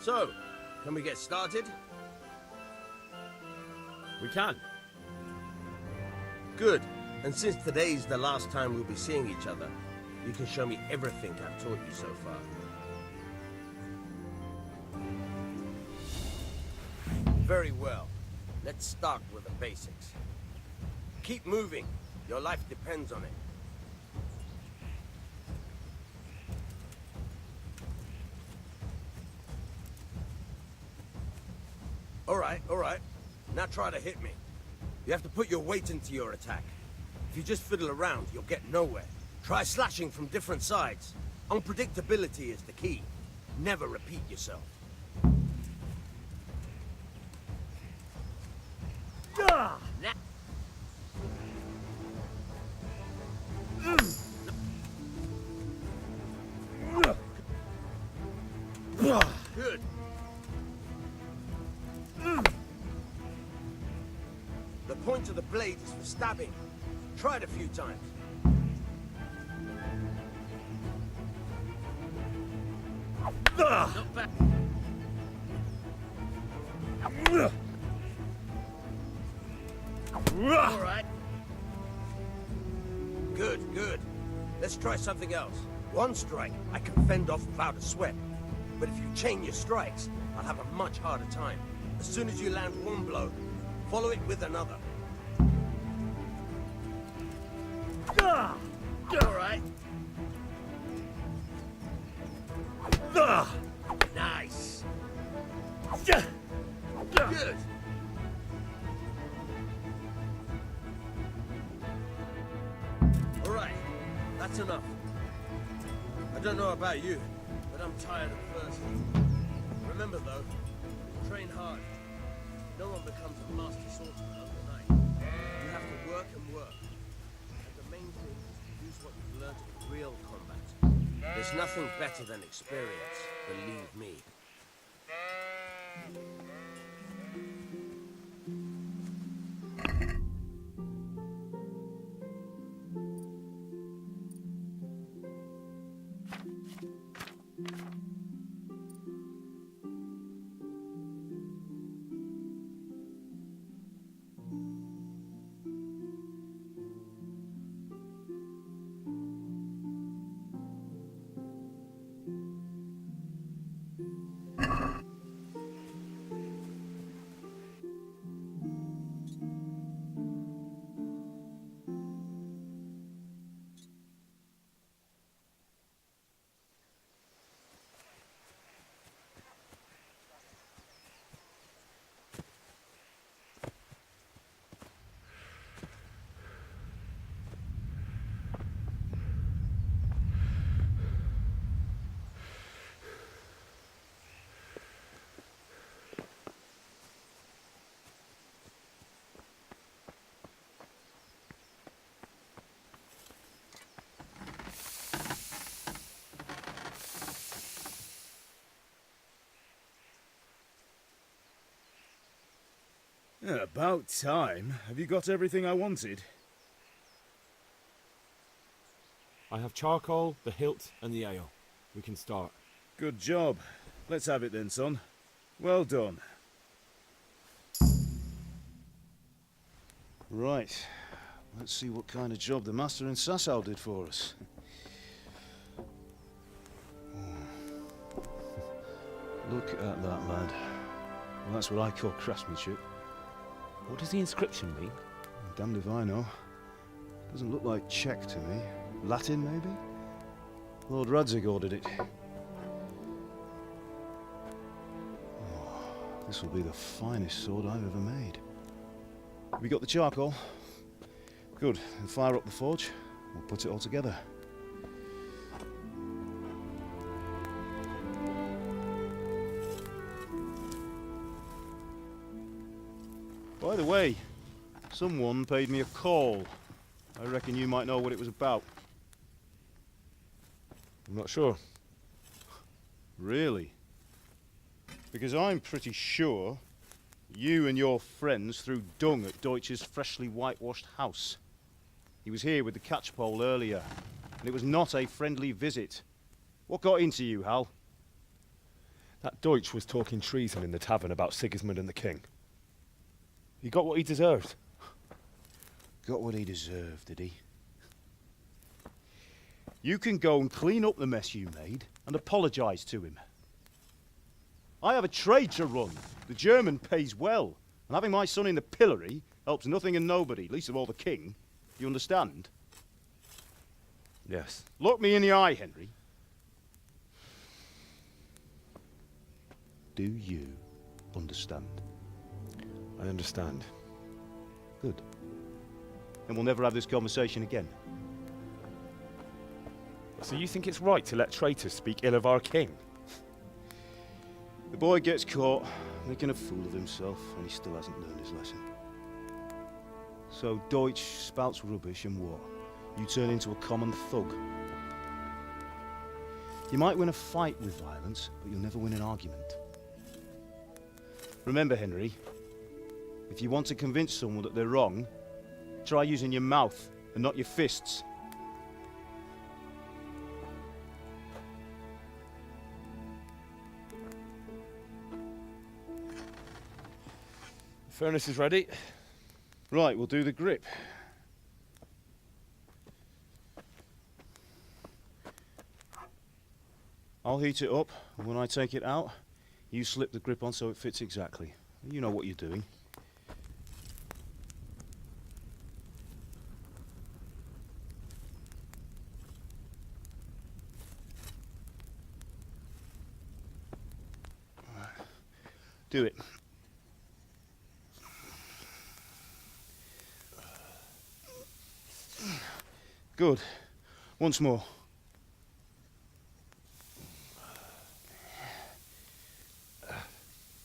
K: So, can we get started?
G: We can.
K: Good. And since today's the last time we'll be seeing each other, you can show me everything I've taught you so far. Very well. Let's start with the basics. Keep moving. Your life depends on it. All right. Now try to hit me. You have to put your weight into your attack. If you just fiddle around, you'll get nowhere. Try slashing from different sides. Unpredictability is the key. Never repeat yourself. Good. The point of the blade is for stabbing. Try it a few times. Not bad. All right. Good. Let's try something else. One strike, I can fend off without a sweat. But if you chain your strikes, I'll have a much harder time. As soon as you land one blow, follow it with another. All right. Nice. Good. All right. That's enough. I don't know about you, but I'm tired of thirsty. Remember though, train hard. No one becomes a master swordsman overnight. You have to work and work. And the main thing is to use what you've learned in real combat. There's nothing better than experience, believe me.
D: Yeah, about time. Have you got everything I wanted?
G: I have charcoal, the hilt, and the ale. We can start.
D: Good job. Let's have it then, son. Well done. Right. Let's see what kind of job the Master in Sasau did for us. Look at that, lad. Well, that's what I call craftsmanship.
G: What does the inscription mean?
D: Damned if I know. Doesn't look like Czech to me. Latin, maybe? Lord Radzig ordered it. Oh, this will be the finest sword I've ever made. Have you got the charcoal? Good. Then fire up the forge. We'll put it all together. By the way, someone paid me a call. I reckon you might know what it was about.
G: I'm not sure.
D: Really? Because I'm pretty sure you and your friends threw dung at Deutsch's freshly whitewashed house. He was here with the catchpole earlier, and it was not a friendly visit. What got into you, Hal?
G: That Deutsch was talking treason in the tavern about Sigismund and the king. He got what he deserved.
D: Got what he deserved, did he? You can go and clean up the mess you made and apologise to him. I have a trade to run. The German pays well. And having my son in the pillory helps nothing and nobody, least of all the king. You understand?
G: Yes.
D: Look me in the eye, Henry. Do you understand?
G: I understand.
D: Good. And we'll never have this conversation again.
G: So you think it's right to let traitors speak ill of our king?
D: The boy gets caught making a fool of himself, and he still hasn't learned his lesson. So Deutsch spouts rubbish, and what? You turn into a common thug. You might win a fight with violence, but you'll never win an argument. Remember, Henry, if you want to convince someone that they're wrong, try using your mouth and not your fists.
G: The furnace is ready.
D: Right, we'll do the grip. I'll heat it up, and when I take it out, you slip the grip on so it fits exactly. You know what you're doing. Do it. Good. Once more.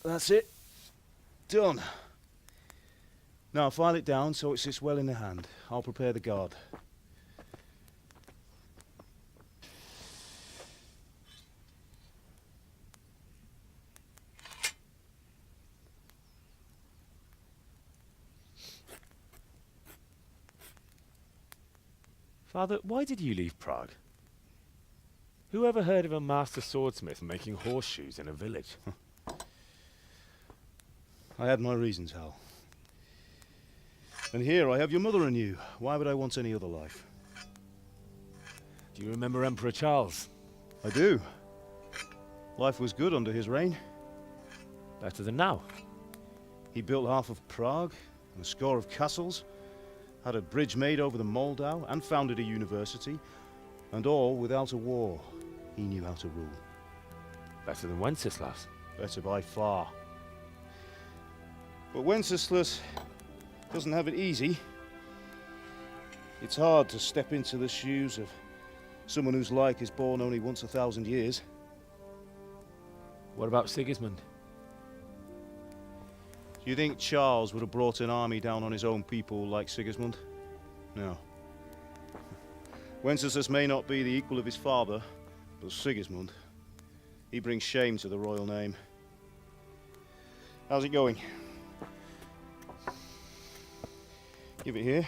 D: That's it. Done. Now file it down so it sits well in the hand. I'll prepare the guard.
G: Father, why did you leave Prague? Who ever heard of a master swordsmith making horseshoes in a village?
D: I had my reasons, Hal. And here I have your mother and you. Why would I want any other life?
G: Do you remember Emperor Charles?
D: I do. Life was good under his reign.
G: Better than now.
D: He built half of Prague and a score of castles, had a bridge made over the Moldau, and founded a university, and all without a war. He knew how to rule.
G: Better than Wenceslas.
D: Better by far. But Wenceslas doesn't have it easy. It's hard to step into the shoes of someone whose like is born only once 1,000 years.
G: What about Sigismund?
D: Do you think Charles would have brought an army down on his own people like Sigismund? No. Wenceslas may not be the equal of his father, but Sigismund, he brings shame to the royal name. How's it going? Give it here,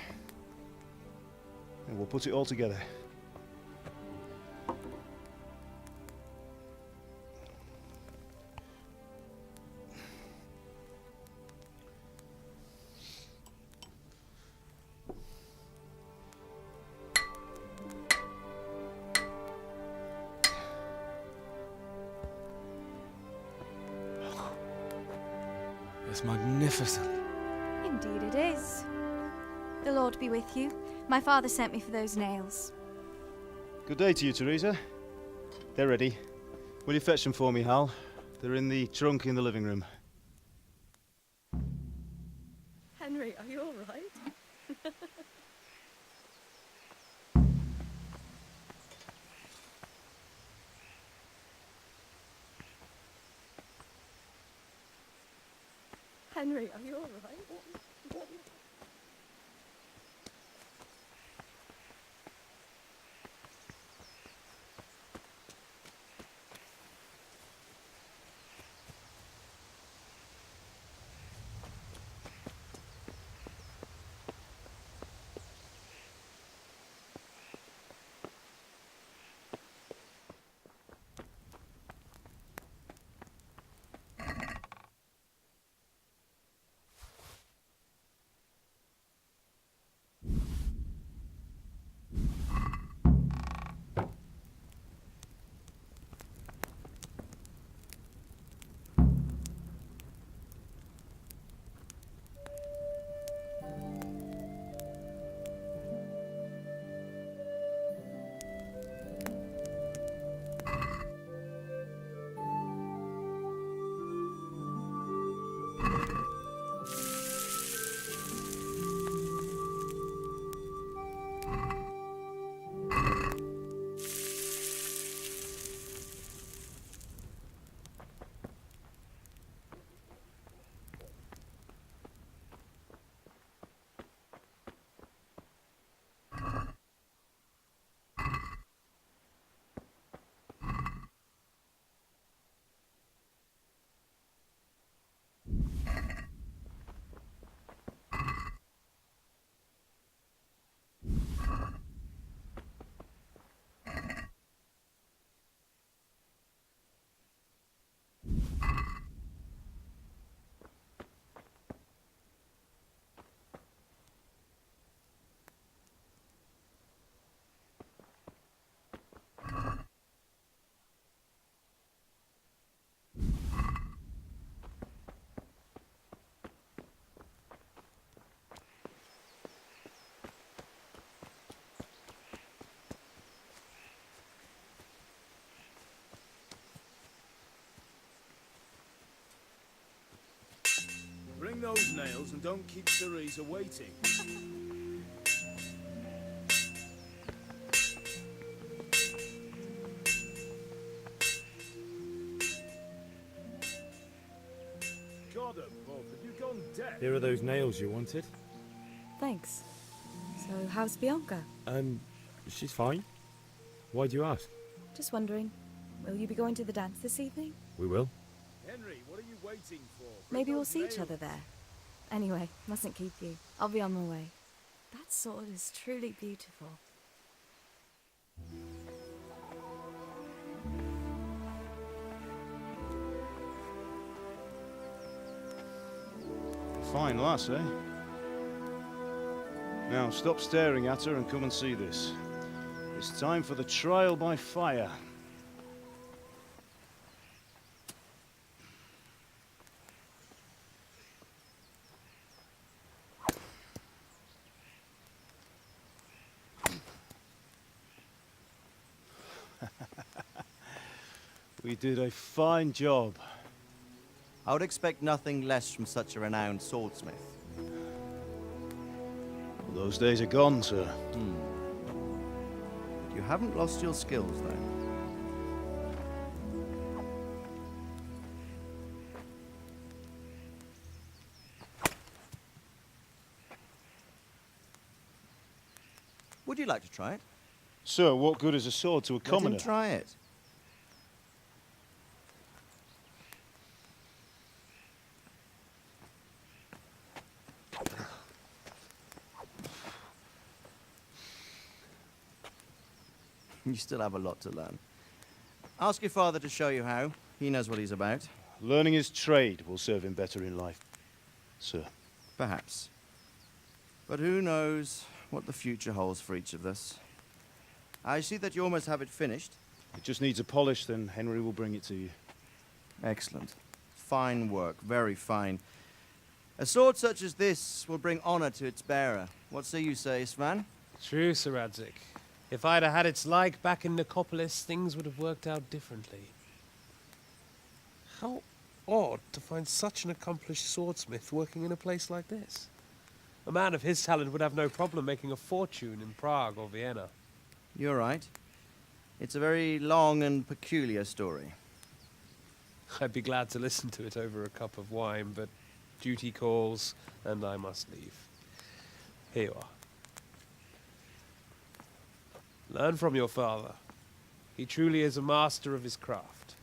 D: and we'll put it all together.
H: It's magnificent.
N: Indeed it is. The Lord be with you. My father sent me for those nails.
D: Good day to you, Teresa. They're ready. Will you fetch them for me, Hal? They're in the trunk in the living room.
B: Henry, are you all right? Henry, are you all right?
D: those nails and don't keep Theresa waiting. God above, have you gone deaf?
G: Here are those nails you wanted.
O: Thanks. So, how's Bianca?
G: She's fine. Why do you ask?
O: Just wondering, will you be going to the dance this evening?
G: We will.
D: Henry, what are you waiting for?
O: Maybe we'll see each other there. Anyway, mustn't keep you. I'll be on my way. That sword is truly beautiful.
D: Fine lass, eh? Now, stop staring at her and come and see this. It's time for the trial by fire. We did a fine job.
R: I would expect nothing less from such a renowned swordsmith.
D: Well, those days are gone, sir.
R: You haven't lost your skills, though. Would you like to try it?
D: Sir, what good is a sword to a commoner?
R: Let him try it. You still have a lot to learn. Ask your father to show you how. He knows what he's about.
D: Learning his trade will serve him better in life, sir.
R: Perhaps. But who knows what the future holds for each of us. I see that you almost have it finished.
D: It just needs a polish, then Henry will bring it to you.
R: Excellent. Fine work, very fine. A sword such as this will bring honor to its bearer. What say you, Sir Istvan?
Q: True, Sir Radzik. If I'd have had its like back in Nicopolis, things would have worked out differently. How odd to find such an accomplished swordsmith working in a place like this. A man of his talent would have no problem making a fortune in Prague or Vienna.
R: You're right. It's a very long and peculiar story.
Q: I'd be glad to listen to it over a cup of wine, but duty calls, and I must leave. Here you are. Learn from your father. He truly is a master of his craft.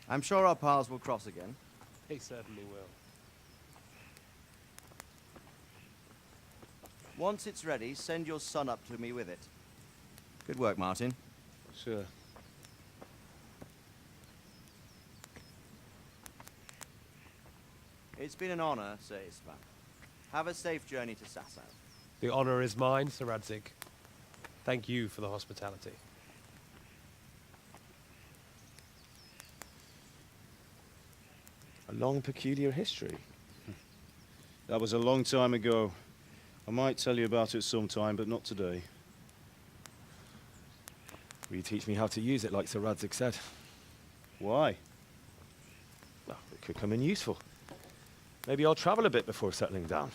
R: I'm sure our paths will cross again.
Q: He certainly will.
R: Once it's ready, send your son up to me with it. Good work, Martin.
D: Sir.
R: It's been an honor, Sir Istvan. Have a safe journey to Sasau.
Q: The honor is mine, Sir Radzik. Thank you for the hospitality.
G: A long, peculiar history.
D: That was a long time ago. I might tell you about it sometime, but not today.
G: Will you teach me how to use it, like Sir Radzik said?
D: Why?
G: Well, it could come in useful. Maybe I'll travel a bit before settling down.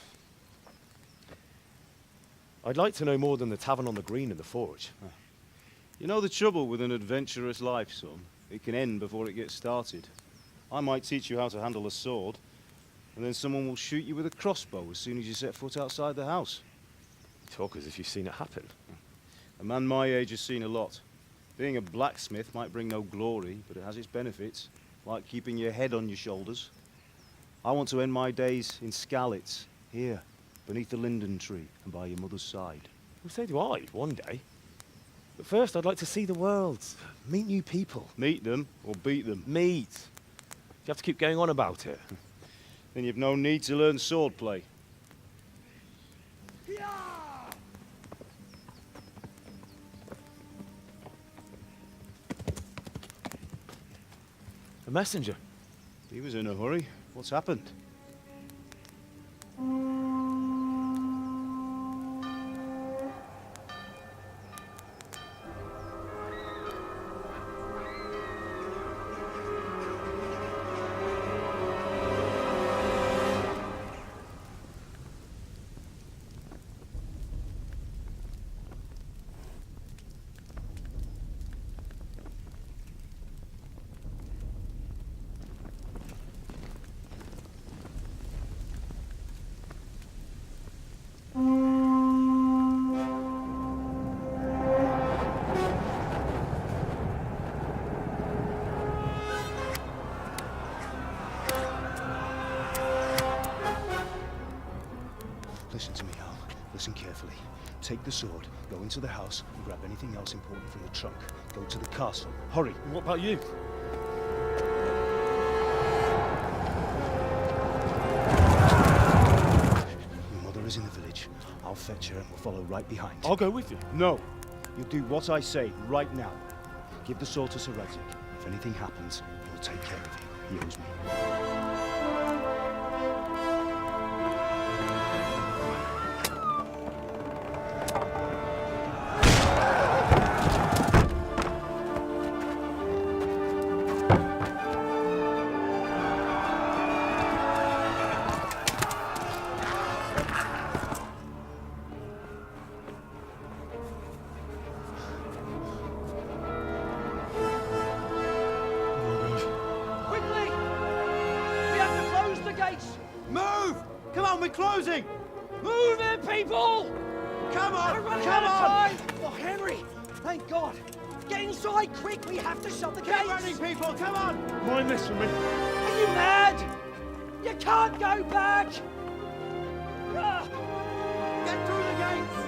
G: I'd like to know more than the tavern on the green and the forge.
D: You know the trouble with an adventurous life, son? It can end before it gets started. I might teach you how to handle a sword, and then someone will shoot you with a crossbow as soon as you set foot outside the house.
G: You talk as if you've seen it happen.
D: A man my age has seen a lot. Being a blacksmith might bring no glory, but it has its benefits, like keeping your head on your shoulders. I want to end my days in Skalitz, here, beneath the linden tree and by your mother's side.
G: Well, so do I, one day. But first, I'd like to see the world, meet new people.
D: Meet them or beat them?
G: Meet. You have to keep going on about it.
D: Then you've no need to learn swordplay.
G: A messenger.
D: He was in a hurry. What's happened? Listen to me, Hal. Listen carefully. Take the sword, go into the house, and grab anything else important from the trunk. Go to the castle. Hurry!
F: What about you?
D: Your mother is in the village. I'll fetch her and we'll follow right behind.
F: I'll go with you.
D: No! You'll do what I say right now. Give the sword to Sir Radzig. If anything happens, he'll take care of you. He owes me.
J: Quickly! We have to close the gates!
K: Move! Come on, we're closing!
J: Move it, people!
K: Come on!
J: We're running
K: Come
J: out of
K: on!
J: time! Oh, Henry! Thank God! Get inside, quick! We have to shut the gates!
K: Keep running, people! Come on!
F: Mind this for me.
J: Are you mad? You can't go back! Ah!
K: Get through the gates!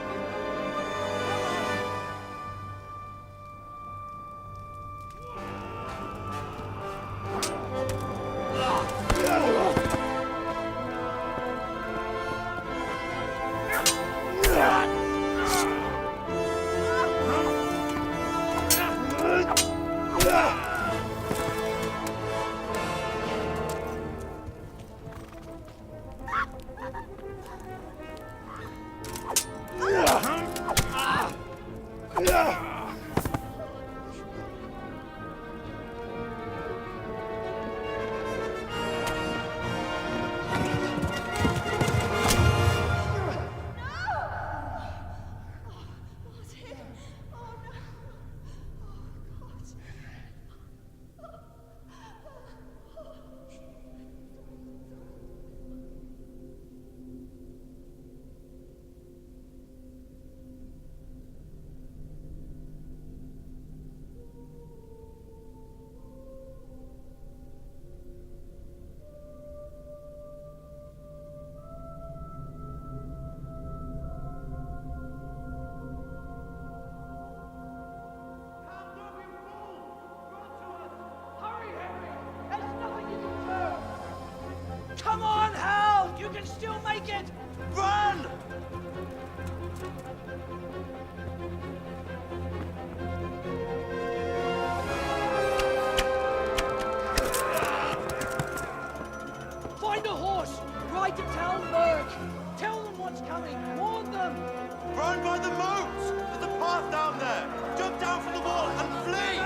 J: Come on, Hal! You can still make it! Run! Find a horse! Ride to Talberg! Tell them what's coming! Warn them!
K: Run by the moat! There's a path down there! Jump down from the wall and flee!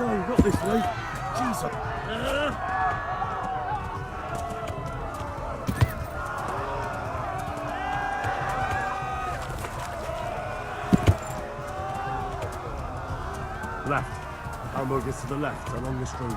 F: No, not this way. Jesus. Left. Hamburgers to the left, along the street.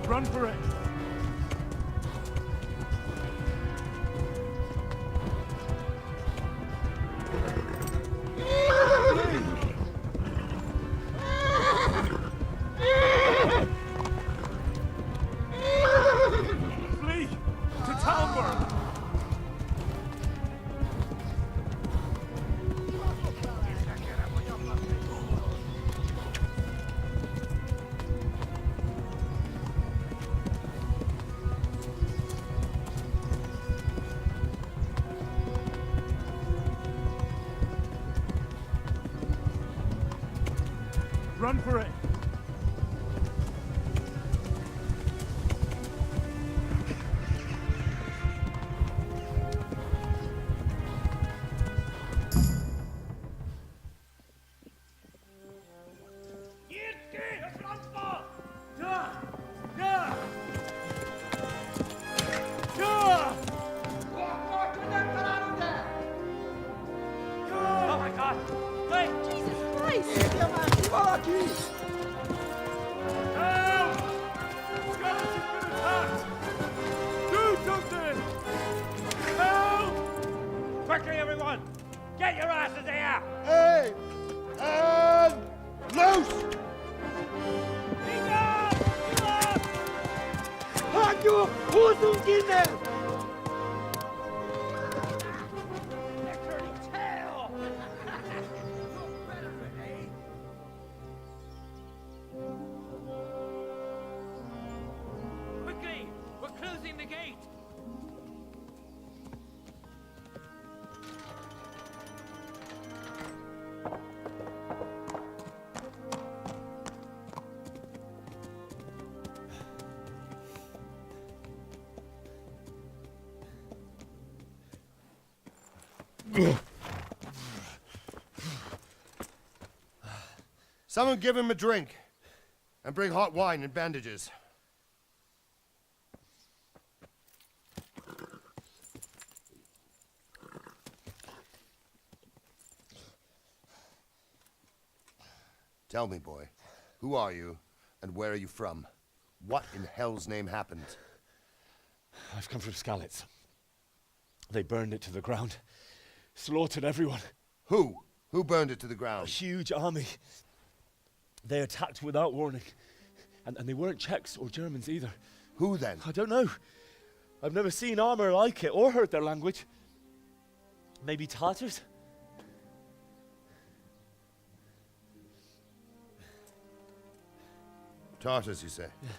F: Run for it! Flee to Talmberg! Run for it!
J: Oh my God! Wait! Jesus Christ!
F: Help! Scarlett's has been attacked! Do something! Help!
J: Quickly, everyone! Get your asses here!
K: Hey! And loose! Halt your Hosen inne!
J: Quickly! We're closing the gate!
M: Someone give him a drink. And bring hot wine and bandages. Tell me, boy, who are you, and where are you from? What in hell's name happened?
G: I've come from Skalitz. They burned it to the ground. Slaughtered everyone.
M: Who? Who burned it to the ground?
G: A huge army. They attacked without warning. And they weren't Czechs or Germans either.
M: Who then?
G: I don't know. I've never seen armor like it or heard their language. Maybe Tatars?
M: Tartars, you say? Yeah.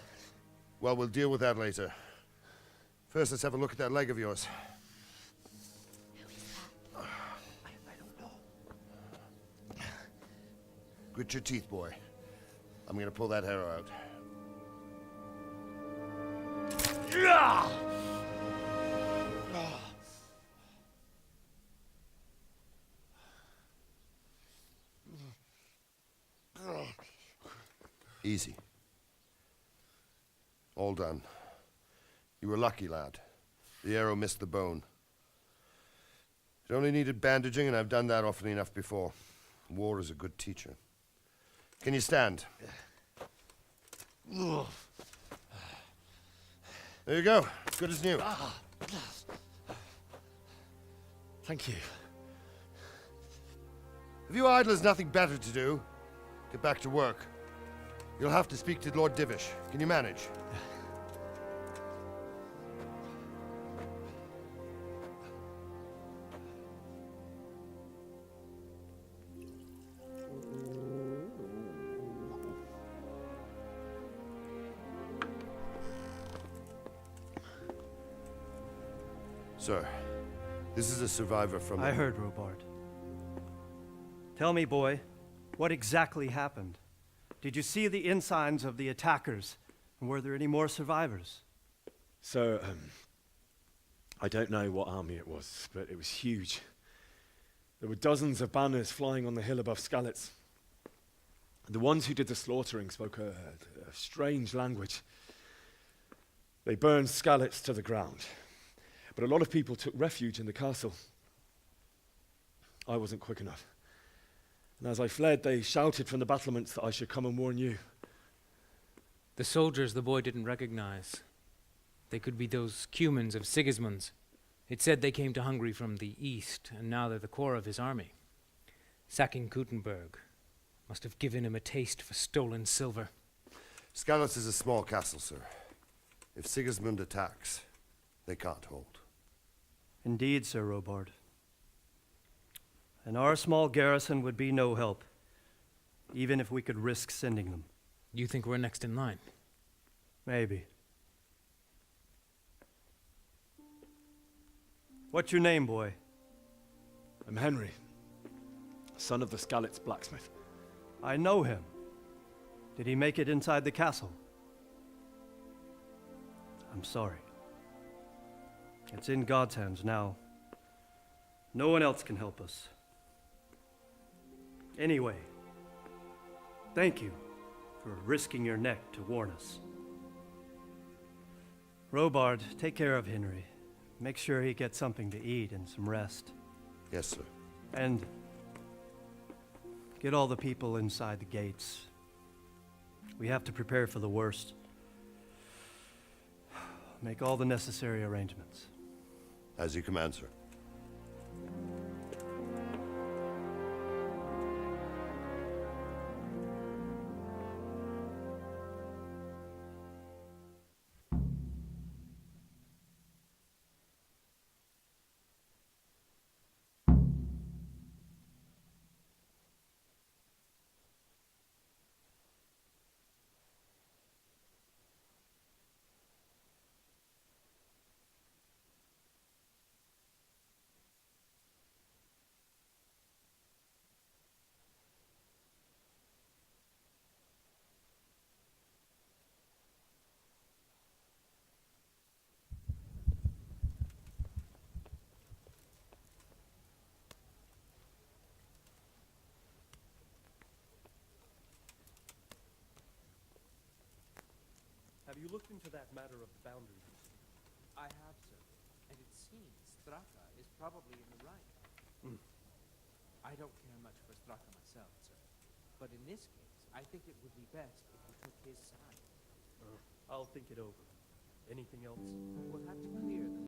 M: Well, we'll deal with that later. First, let's have a look at that leg of yours. I don't know. Grit your teeth, boy. I'm gonna pull that arrow out. Easy. All done. You were lucky, lad. The arrow missed the bone. It only needed bandaging, and I've done that often enough before. War is a good teacher. Can you stand? There you go. Good as new.
G: Thank you.
M: If you idlers nothing better to do, get back to work. You'll have to speak to Lord Divish. Can you manage? Sir, this is a survivor from...
P: I heard, Robard. Tell me, boy, what exactly happened? Did you see the ensigns of the attackers? And were there any more survivors?
G: So, I don't know what army it was, but it was huge. There were dozens of banners flying on the hill above Skalitz. The ones who did the slaughtering spoke a strange language. They burned Skalitz to the ground. But a lot of people took refuge in the castle. I wasn't quick enough. And as I fled, they shouted from the battlements that I should come and warn you.
W: The soldiers the boy didn't recognize. They could be those Cumans of Sigismund's. It said they came to Hungary from the east, and now they're the core of his army. Sacking Gutenberg must have given him a taste for stolen silver.
M: Skalitz is a small castle, sir. If Sigismund attacks, they can't hold.
P: Indeed, Sir Robard. And our small garrison would be no help, even if we could risk sending them.
W: You think we're next in line?
P: Maybe. What's your name, boy?
G: I'm Henry, son of the Skalitz blacksmith.
P: I know him. Did he make it inside the castle? I'm sorry. It's in God's hands now. No one else can help us. Anyway, thank you for risking your neck to warn us. Robard, take care of Henry. Make sure he gets something to eat and some rest.
M: Yes, sir.
P: And get all the people inside the gates. We have to prepare for the worst. Make all the necessary arrangements.
M: As you command, sir.
P: Have you looked into that matter of the boundaries?
W: I have, sir. And it seems Straka is probably in the right. I don't care much for Straka myself, sir. But in this case, I think it would be best if you took his side.
P: I'll think it over. Anything else?
W: We'll have to clear the